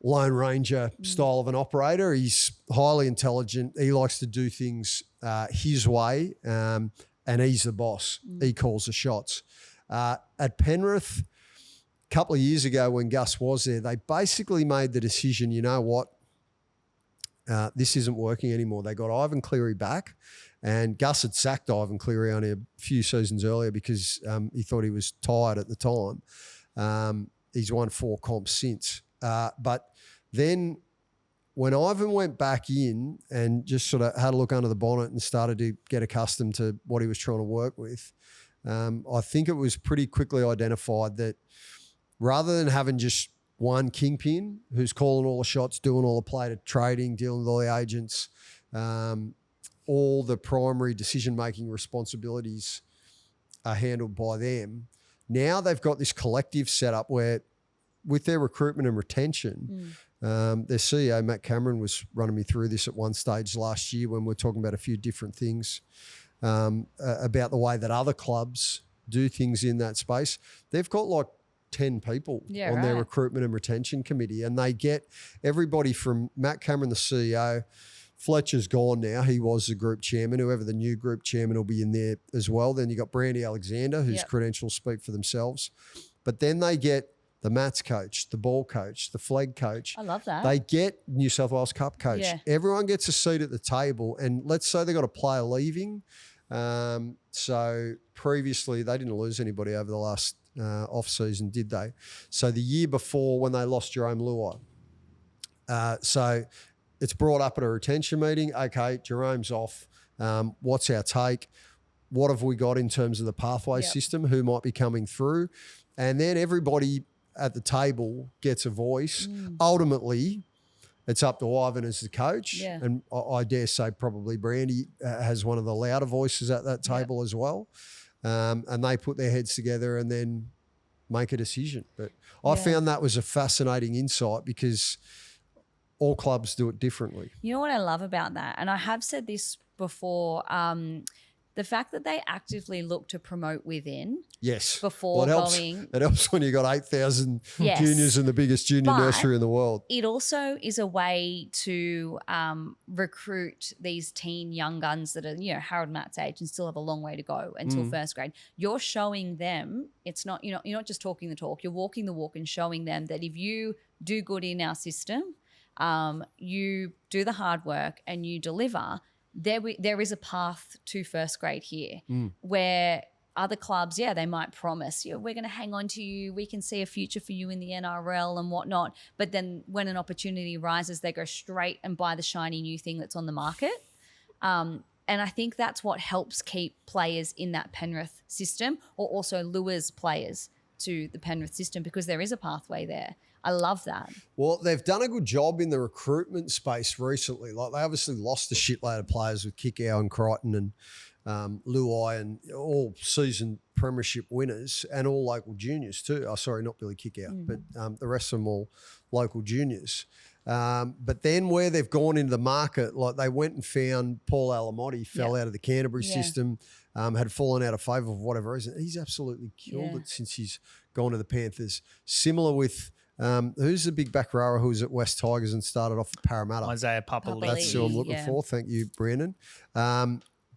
Lone Ranger style of an operator. He's highly intelligent. He likes to do things his way, and he's the boss. He calls the shots. At Penrith, a couple of years ago when Gus was there, they basically made the decision, you know what, this isn't working anymore. They got Ivan Cleary back, and Gus had sacked Ivan Cleary only a few seasons earlier because he thought he was tired at the time. He's won 4 comps since. But then when Ivan went back in and just sort of had a look under the bonnet and started to get accustomed to what he was trying to work with, I think it was pretty quickly identified that rather than having just one kingpin who's calling all the shots, doing all the play to trading, dealing with all the agents, all the primary decision-making responsibilities are handled by them. Now they've got this collective setup where with their recruitment and retention, their CEO, Matt Cameron, was running me through this at one stage last year when we were talking about a few different things about the way that other clubs do things in that space. They've got like 10 people on their recruitment and retention committee, and they get everybody from Matt Cameron, the CEO. Fletcher's gone now. He was the group chairman. Whoever the new group chairman will be in there as well. Then you got Brandy Alexander, whose credentials speak for themselves. But then they get the Mats coach, the ball coach, the flag coach. I love that. They get New South Wales Cup coach. Yeah. Everyone gets a seat at the table. And let's say they got a player leaving. So previously they didn't lose anybody over the last off season, did they? So the year before when they lost Jerome Luai. So it's brought up at a retention meeting. Okay, Jerome's off. What's our take? What have we got in terms of the pathway system? Who might be coming through? And then everybody at the table gets a voice. Ultimately, it's up to Ivan as the coach. Yeah. And I dare say probably Brandy has one of the louder voices at that table as well. And they put their heads together and then make a decision. But I found that was a fascinating insight because all clubs do it differently. You know what I love about that? And I have said this before, the fact that they actively look to promote within. Yes. Before going. It helps when you got 8,000 juniors in the biggest junior nursery in the world. It also is a way to recruit these teen young guns that are, Harold Matt's age and still have a long way to go until first grade. You're showing them, it's not, you're not just talking the talk, you're walking the walk and showing them that if you do good in our system, you do the hard work and you deliver, there is a path to first grade here where other clubs, they might promise, we're going to hang on to you. We can see a future for you in the NRL and whatnot. But then when an opportunity arises, they go straight and buy the shiny new thing that's on the market. And I think that's what helps keep players in that Penrith system, or also lures players to the Penrith system, because there is a pathway there. I love that. Well, they've done a good job in the recruitment space recently. Like, they obviously lost a shitload of players with Kikau and Crichton and Luai, and all season premiership winners, and all local juniors too. Oh, sorry, not Billy Kickout, but the rest of them all local juniors. But then where they've gone into the market, like they went and found Paul Alamotti, fell out of the Canterbury system, had fallen out of favour for whatever reason. He's absolutely killed it since he's gone to the Panthers. Similar with who's the big back rower who was at West Tigers and started off at Parramatta? Isaiah Papali'i. That's who I'm looking for. Thank you, Brandon.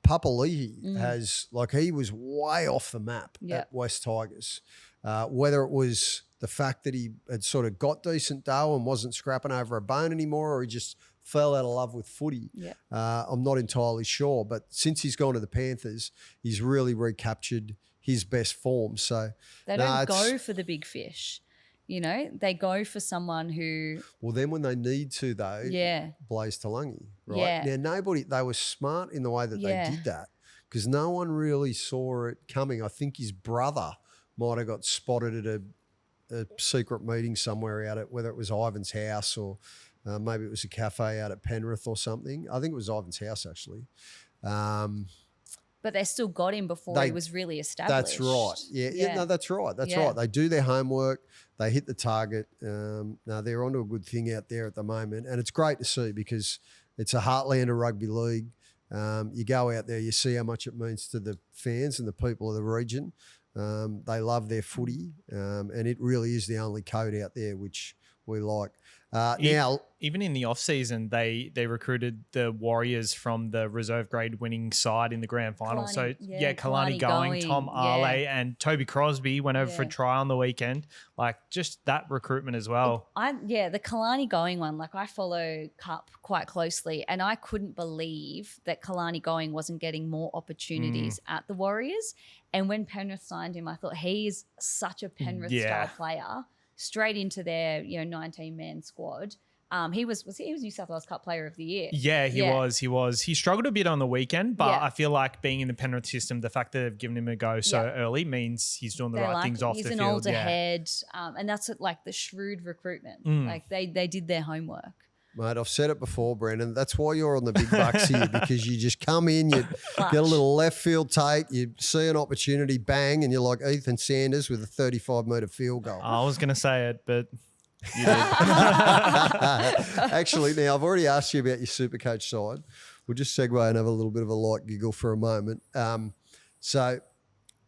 Papali'i has, like, he was way off the map at West Tigers. Whether it was the fact that he had sort of got decent dough and wasn't scrapping over a bone anymore, or he just fell out of love with footy, I'm not entirely sure. But since he's gone to the Panthers, he's really recaptured his best form. So they don't go for the big fish. They go for someone who... Well, then when they need to, though, Blaze Talangi, right? Yeah. Now, they were smart in the way that they did that, because no one really saw it coming. I think his brother might have got spotted at a secret meeting somewhere out at, whether it was Ivan's house or maybe it was a cafe out at Penrith or something. I think it was Ivan's house, actually. But they still got him before he was really established. That's right. Yeah. No, that's right. That's right. They do their homework. They hit the target. Now, they're onto a good thing out there at the moment. And it's great to see, because it's a heartland of rugby league. You go out there, you see how much it means to the fans and the people of the region. They love their footy, and it really is the only code out there which we like. Now, even in the off season, they recruited the Warriors from the reserve grade winning side in the grand final. Kalani going, Tom Ale, and Toby Crosby went over for a try on the weekend. Like, just that recruitment as well. The Kalani going one. Like, I follow Cup quite closely, and I couldn't believe that Kalani going wasn't getting more opportunities at the Warriors. And when Penrith signed him, I thought, he's such a Penrith style player. Straight into their 19-man squad. He was New South Wales Cup Player of the Year. Yeah, he was. He struggled a bit on the weekend, but I feel like being in the Penrith system, the fact that they've given him a go so early means he's doing the right things off the field. He's an older head, and that's what, like, the shrewd recruitment. Like, they did their homework. Mate, I've said it before, Brandon. That's why you're on the big bucks here, because you just come in, you get a little left field take, you see an opportunity, bang, and you're like Ethan Sanders with a 35-metre field goal. I was going to say it, but you did. Actually, now, I've already asked you about your Supercoach side. We'll just segue and have a little bit of a light giggle for a moment. So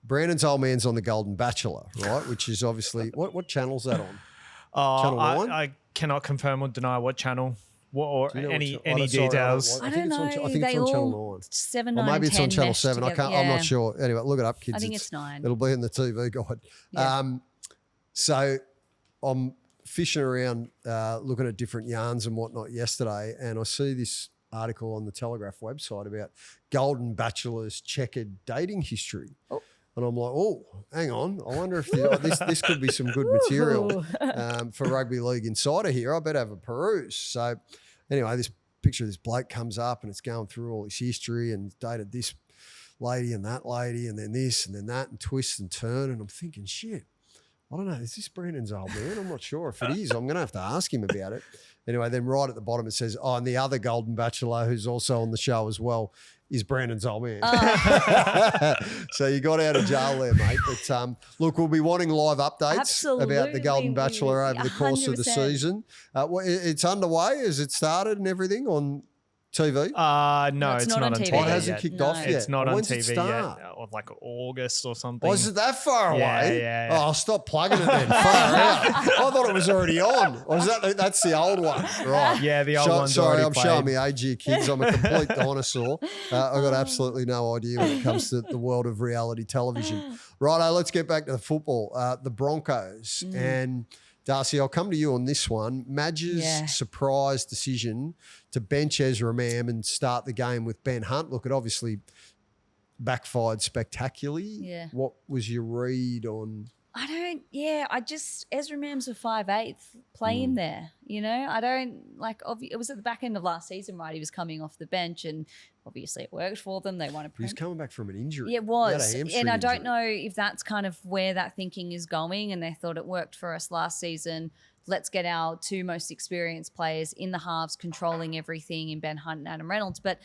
Brandon's old man's on The Golden Bachelor, right, which is obviously – what channel's that on? Channel 9? I cannot confirm or deny what channel or any details. I don't know. I think it's on Channel 9. 7, 9, or maybe it's 10 on Channel 7. I'm not sure. Anyway, look it up, kids. I think it's 9. It'll be in the TV guide. Yeah. So I'm fishing around looking at different yarns and whatnot yesterday, and I see this article on the Telegraph website about Golden Bachelor's checkered dating history. Oh. And I'm like, oh, hang on. I wonder if this could be some good material for Rugby League Insider here. I better have a peruse. So anyway, this picture of this bloke comes up, and it's going through all his history, and dated this lady and that lady, and then this and then that, and twist and turn. And I'm thinking, shit, I don't know. Is this Brandon's old man? I'm not sure. If it is, I'm going to have to ask him about it. Anyway, then right at the bottom it says, and the other Golden Bachelor who's also on the show as well is Brandon's old man. So you got out of jail there, mate. But look, we'll be wanting live updates about the Golden Bachelor over the course of the season. It's underway. Has it started and everything on TV? No, it's not on TV. It hasn't kicked off yet. It's not on When's TV it start? yet. Like August or something. Oh, is it that far away? Yeah. Oh, I'll stop plugging it then. Far out. I thought it was already on. Or is that's the old one? Right. Yeah, the old one's sorry, already I'm played. showing me age here, kids. I'm a complete dinosaur. I've got absolutely no idea when it comes to the world of reality television. Righto, let's get back to the football. The Broncos and Darcie, I'll come to you on this one. Madge's surprise decision to bench Ezra Mam and start the game with Ben Hunt. Look, it obviously backfired spectacularly. Yeah. What was your read on? Ezra Mam's a 5'8", play him there, you know? It was at the back end of last season, right? He was coming off the bench and obviously it worked for them. They won a He was coming back from an injury. Yeah, it was. And I don't know if that's kind of where that thinking is going, and they thought it worked for us last season. Let's get our two most experienced players in the halves controlling everything in Ben Hunt and Adam Reynolds. But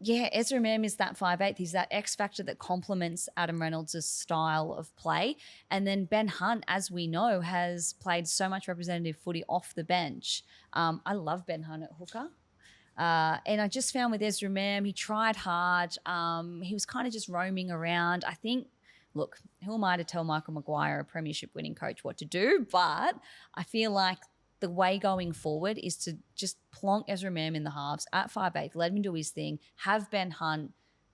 yeah, Ezra Mam is that 5'8". He's that X factor that complements Adam Reynolds' style of play. And then Ben Hunt, as we know, has played so much representative footy off the bench. I love Ben Hunt at hooker. And I just found with Ezra Mam, he tried hard. He was kind of just roaming around. I think, look, who am I to tell Michael Maguire, a premiership winning coach, what to do? But I feel like the way going forward is to just plonk Ezra Mam in the halves at 5'8", let him do his thing, have Ben Hunt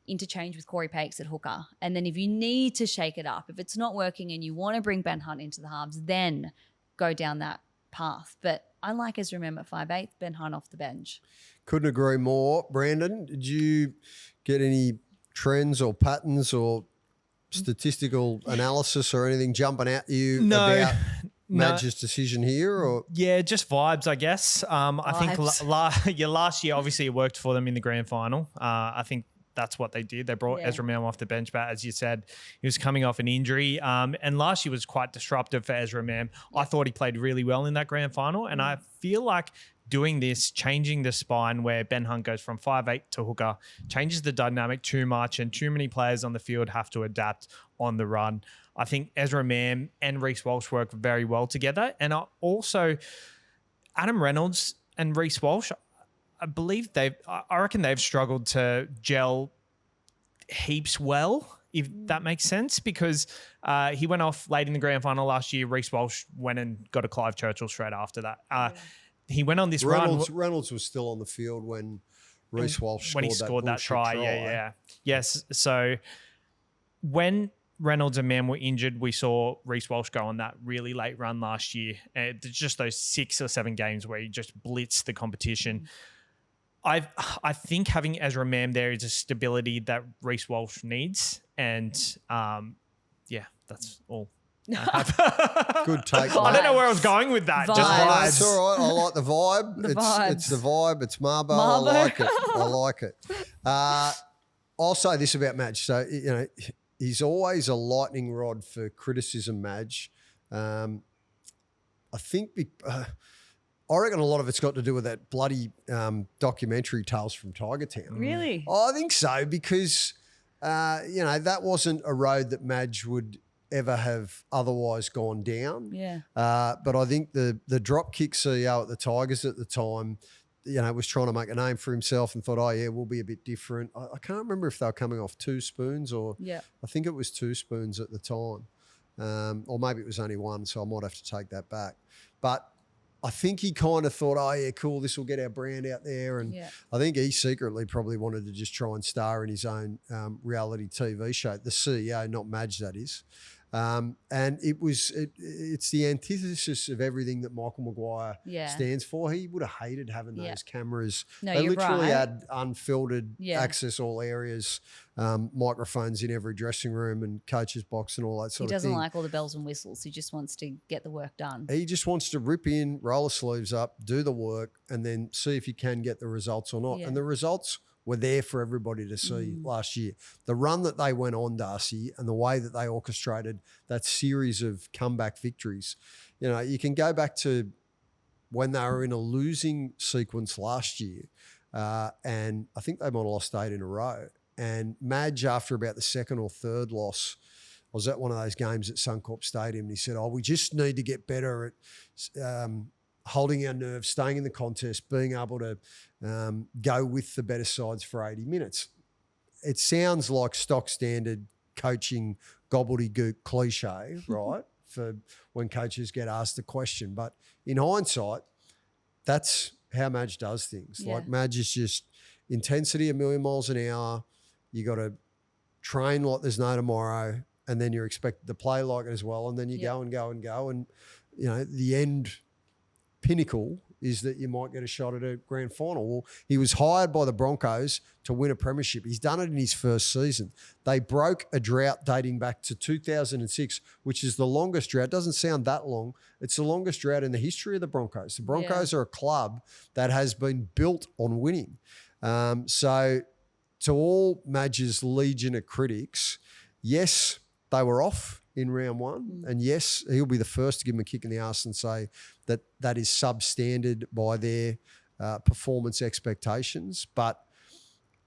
interchange with Corey Pakes at hooker. And then if you need to shake it up, if it's not working and you want to bring Ben Hunt into the halves, then go down that path. But I like Ezra Mam at 5'8", Ben Hunt off the bench. Couldn't agree more. Brandon, did you get any trends or patterns or statistical analysis or anything jumping out to you about Madge's decision here? Or yeah, just vibes, I guess. I think last year, obviously, it worked for them in the grand final. I think that's what they did. They brought Ezra Mam off the bench, but as you said, he was coming off an injury. And last year was quite disruptive for Ezra Mam. I thought he played really well in that grand final, and I feel like doing this, changing the spine where Ben Hunt goes from 5'8" to hooker, changes the dynamic too much, and too many players on the field have to adapt on the run. I think Ezra Mam and Reece Walsh work very well together. And also Adam Reynolds and Reece Walsh, I reckon they've struggled to gel heaps well, if that makes sense, because he went off late in the grand final last year. Reece Walsh went and got a Clive Churchill straight after that. He went on this run. Reynolds was still on the field when Reece Walsh scored that try. Yeah. Yes. So when Reynolds and Mam were injured, we saw Reece Walsh go on that really late run last year. Just those 6 or 7 games where he just blitzed the competition. I think having Ezra Mam there is a stability that Reece Walsh needs. And that's all. Good take. I don't know where I was going with that. Vibes. Just vibes. It's all right. I like the vibe. It's the vibe. It's Marbo. I like it. I'll say this about Madge. So, he's always a lightning rod for criticism, Madge. I think I reckon a lot of it's got to do with that bloody documentary Tales from Tiger Town. Really? I think so, because, that wasn't a road that Madge would ever have otherwise gone down. Yeah. But I think the dropkick CEO at the Tigers at the time, was trying to make a name for himself and thought, we'll be a bit different. I can't remember if they were coming off 2 spoons or I think it was 2 spoons at the time. Or maybe it was only 1, so I might have to take that back. But I think he kind of thought, cool, this will get our brand out there. And I think he secretly probably wanted to just try and star in his own reality TV show. The CEO, not Madge, that is. And it's the antithesis of everything that Michael Maguire stands for. He would have hated having those cameras. No, they you're literally right. had unfiltered access all areas, microphones in every dressing room and coach's box and all that sort of thing. He doesn't like all the bells and whistles. He just wants to get the work done. He just wants to rip in, roll the sleeves up, do the work, and then see if you can get the results or not. Yeah. And the results were there for everybody to see last year. The run that they went on, Darcie, and the way that they orchestrated that series of comeback victories. You can go back to when they were in a losing sequence last year, and I think they might have lost 8 in a row. And Madge, after about the 2nd or 3rd loss, I was at one of those games at Suncorp Stadium, and he said, we just need to get better at holding our nerve, staying in the contest, being able to go with the better sides for 80 minutes. It sounds like stock standard coaching gobbledygook cliche, right, for when coaches get asked a question. But in hindsight, that's how Madge does things. Yeah. Like Madge is just intensity a million miles an hour. You got to train like there's no tomorrow, and then you're expected to play like it as well, and then you go and go and go. And the end pinnacle is that you might get a shot at a grand final. Well, he was hired by the Broncos to win a premiership. He's done it in his first season. They broke a drought dating back to 2006, which is the longest drought. It doesn't sound that long. It's the longest drought in the history of the Broncos. The Broncos are a club that has been built on winning. So to all Madge's legion of critics, yes, they were off in round one. And yes, he'll be the first to give him a kick in the arse and say that is substandard by their performance expectations. But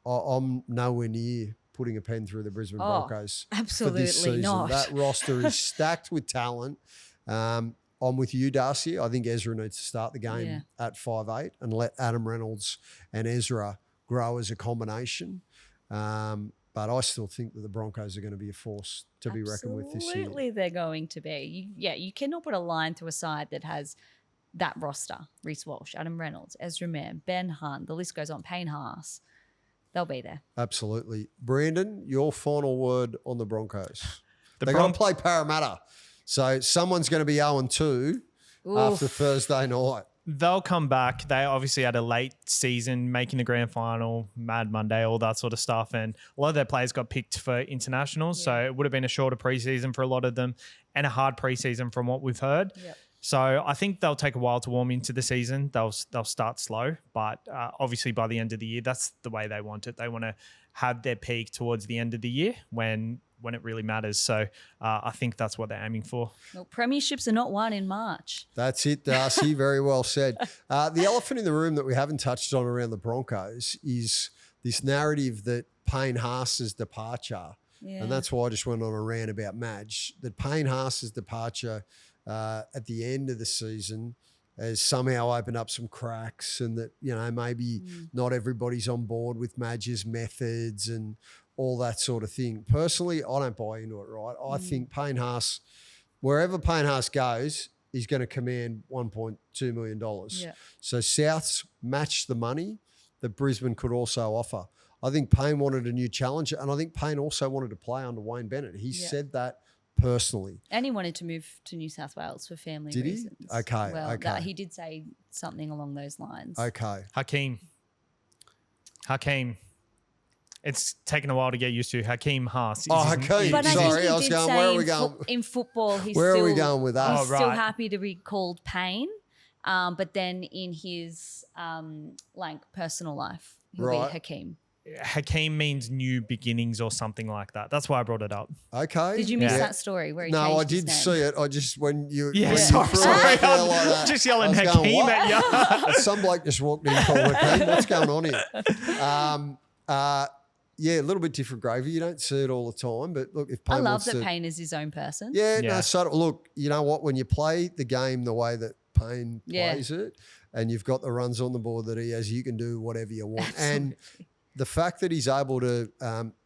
I'm nowhere near putting a pen through the Brisbane Broncos for this season. Not. That roster is stacked with talent. I'm with you, Darcie. I think Ezra needs to start the game at 5'8" and let Adam Reynolds and Ezra grow as a combination. But I still think that the Broncos are going to be a force to be reckoned with this year. Absolutely, they're going to be. You cannot put a line through a side that has that roster. Reece Walsh, Adam Reynolds, Ezra Mann, Ben Hunt, the list goes on, Payne Haas. They'll be there. Absolutely. Brandon, your final word on the Broncos. They're going to play Parramatta. So someone's going to be 0-2 after Thursday night. They'll come back. They obviously had a late season, making the grand final, Mad Monday, all that sort of stuff. And a lot of their players got picked for internationals. So it would have been a shorter preseason for a lot of them and a hard preseason from what we've heard. Yep. So I think they'll take a while to warm into the season. They'll start slow. But obviously by the end of the year, that's the way they want it. They want to have their peak towards the end of the year when it really matters. So I think that's what they're aiming for. Well, premierships are not won in March. That's it, Darcie. Very well said. The elephant in the room that we haven't touched on around the Broncos is this narrative that Payne Haas's departure, and that's why I just went on a rant about Madge, that Payne Haas's departure at the end of the season has somehow opened up some cracks, and that, maybe not everybody's on board with Madge's methods and all that sort of thing. Personally, I don't buy into it, right? I think Payne Haas, wherever Payne Haas goes, he's going to command $1.2 million. Yeah. So Souths match the money that Brisbane could also offer. I think Payne wanted a new challenge, and I think Payne also wanted to play under Wayne Bennett. He said that personally. And he wanted to move to New South Wales for family reasons. Did he? Okay, Well, he did say something along those lines. Okay. Hakeem. It's taken a while to get used to. Hakeem Haas. Hakeem. But sorry, I was going, where are we going? In football, he's where are we going with that? He's still happy to be called Payne. But then in his personal life, he'll be Hakeem. Hakeem means new beginnings or something like that. That's why I brought it up. Okay. Did you miss that story where he changed I his did name? see it. I just, when you sorry. I'm just yelling Hakeem at you. Some bloke just walked in and called Hakeem. What's going on here? A little bit different gravy. You don't see it all the time, but look, if Payne I love that Payne is his own person. Look, you know what? When you play the game the way that Payne plays it, and you've got the runs on the board that he has, you can do whatever you want. Absolutely. And the fact that he's able to,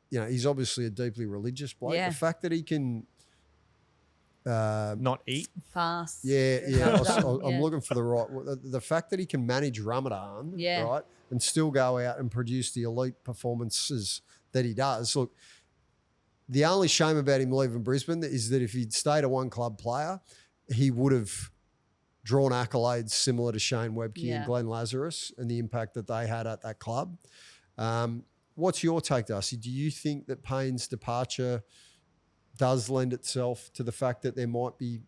he's obviously a deeply religious bloke. Yeah. The fact that he can not eat fast. I'm looking for the right. The fact that he can manage Ramadan, right, and still go out and produce the elite performances that he does. Look, the only shame about him leaving Brisbane is that if he'd stayed a one club player, he would have drawn accolades similar to Shane Webke and Glenn Lazarus and the impact that they had at that club. What's your take, Darcie? Do you think that Payne's departure does lend itself to the fact that there might be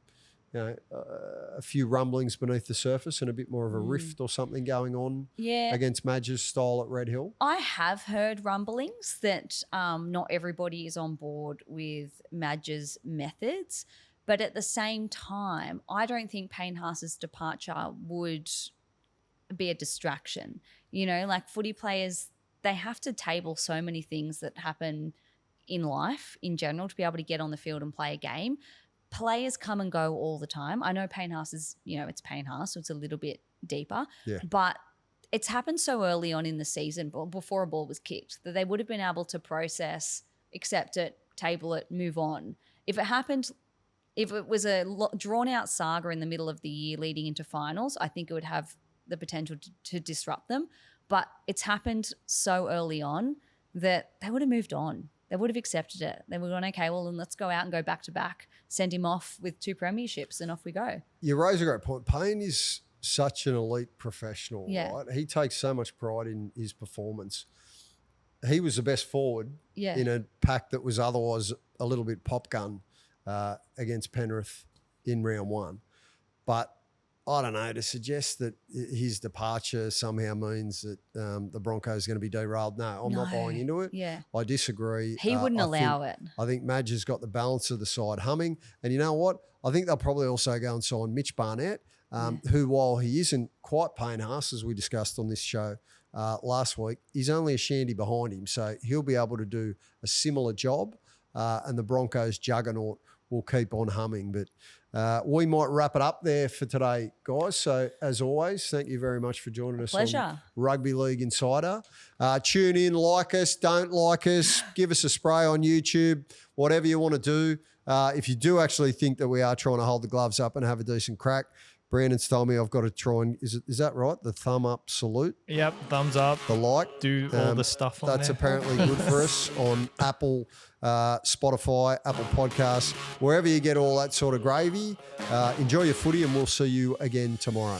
a few rumblings beneath the surface and a bit more of a rift or something going on against Madge's style at Red Hill? I have heard rumblings that not everybody is on board with Madge's methods, but at the same time, I don't think Payne Haas's departure would be a distraction. Like footy players, they have to table so many things that happen in life in general to be able to get on the field and play a game. Players come and go all the time. I know Payne Haas is, it's Payne Haas, so it's a little bit deeper. Yeah. But it's happened so early on in the season, before a ball was kicked, that they would have been able to process, accept it, table it, move on. If it was a drawn-out saga in the middle of the year leading into finals, I think it would have the potential to disrupt them. But it's happened so early on that they would have moved on. They would have accepted it. They would have gone, okay, well, then let's go out and go back-to-back send him off with 2 premierships and off we go. You raise a great point. Payne is such an elite professional, Yeah. right? He takes so much pride in his performance. He was the best forward in a pack that was otherwise a little bit pop gun against Penrith in round 1. But I don't know, to suggest that his departure somehow means that the Broncos are going to be derailed. No, I'm not buying into it. Yeah. I disagree. He wouldn't allow it. I think Madge has got the balance of the side humming. And you know what? I think they'll probably also go and sign Mitch Barnett, who, while he isn't quite Payne Haas, as we discussed on this show last week, he's only a shandy behind him. So he'll be able to do a similar job, and the Broncos juggernaut will keep on humming. But we might wrap it up there for today, guys. So as always, thank you very much for joining us on Rugby League Insider. Tune in, like us, don't like us, give us a spray on YouTube, whatever you want to do. If you do actually think that we are trying to hold the gloves up and have a decent crack, Brandon's told me I've got to try and, is that right? The thumb up salute? Yep, thumbs up. The like. Do all the stuff on that's there. Apparently good for us on Apple, Spotify, Apple Podcasts, wherever you get all that sort of gravy. Enjoy your footy and we'll see you again tomorrow.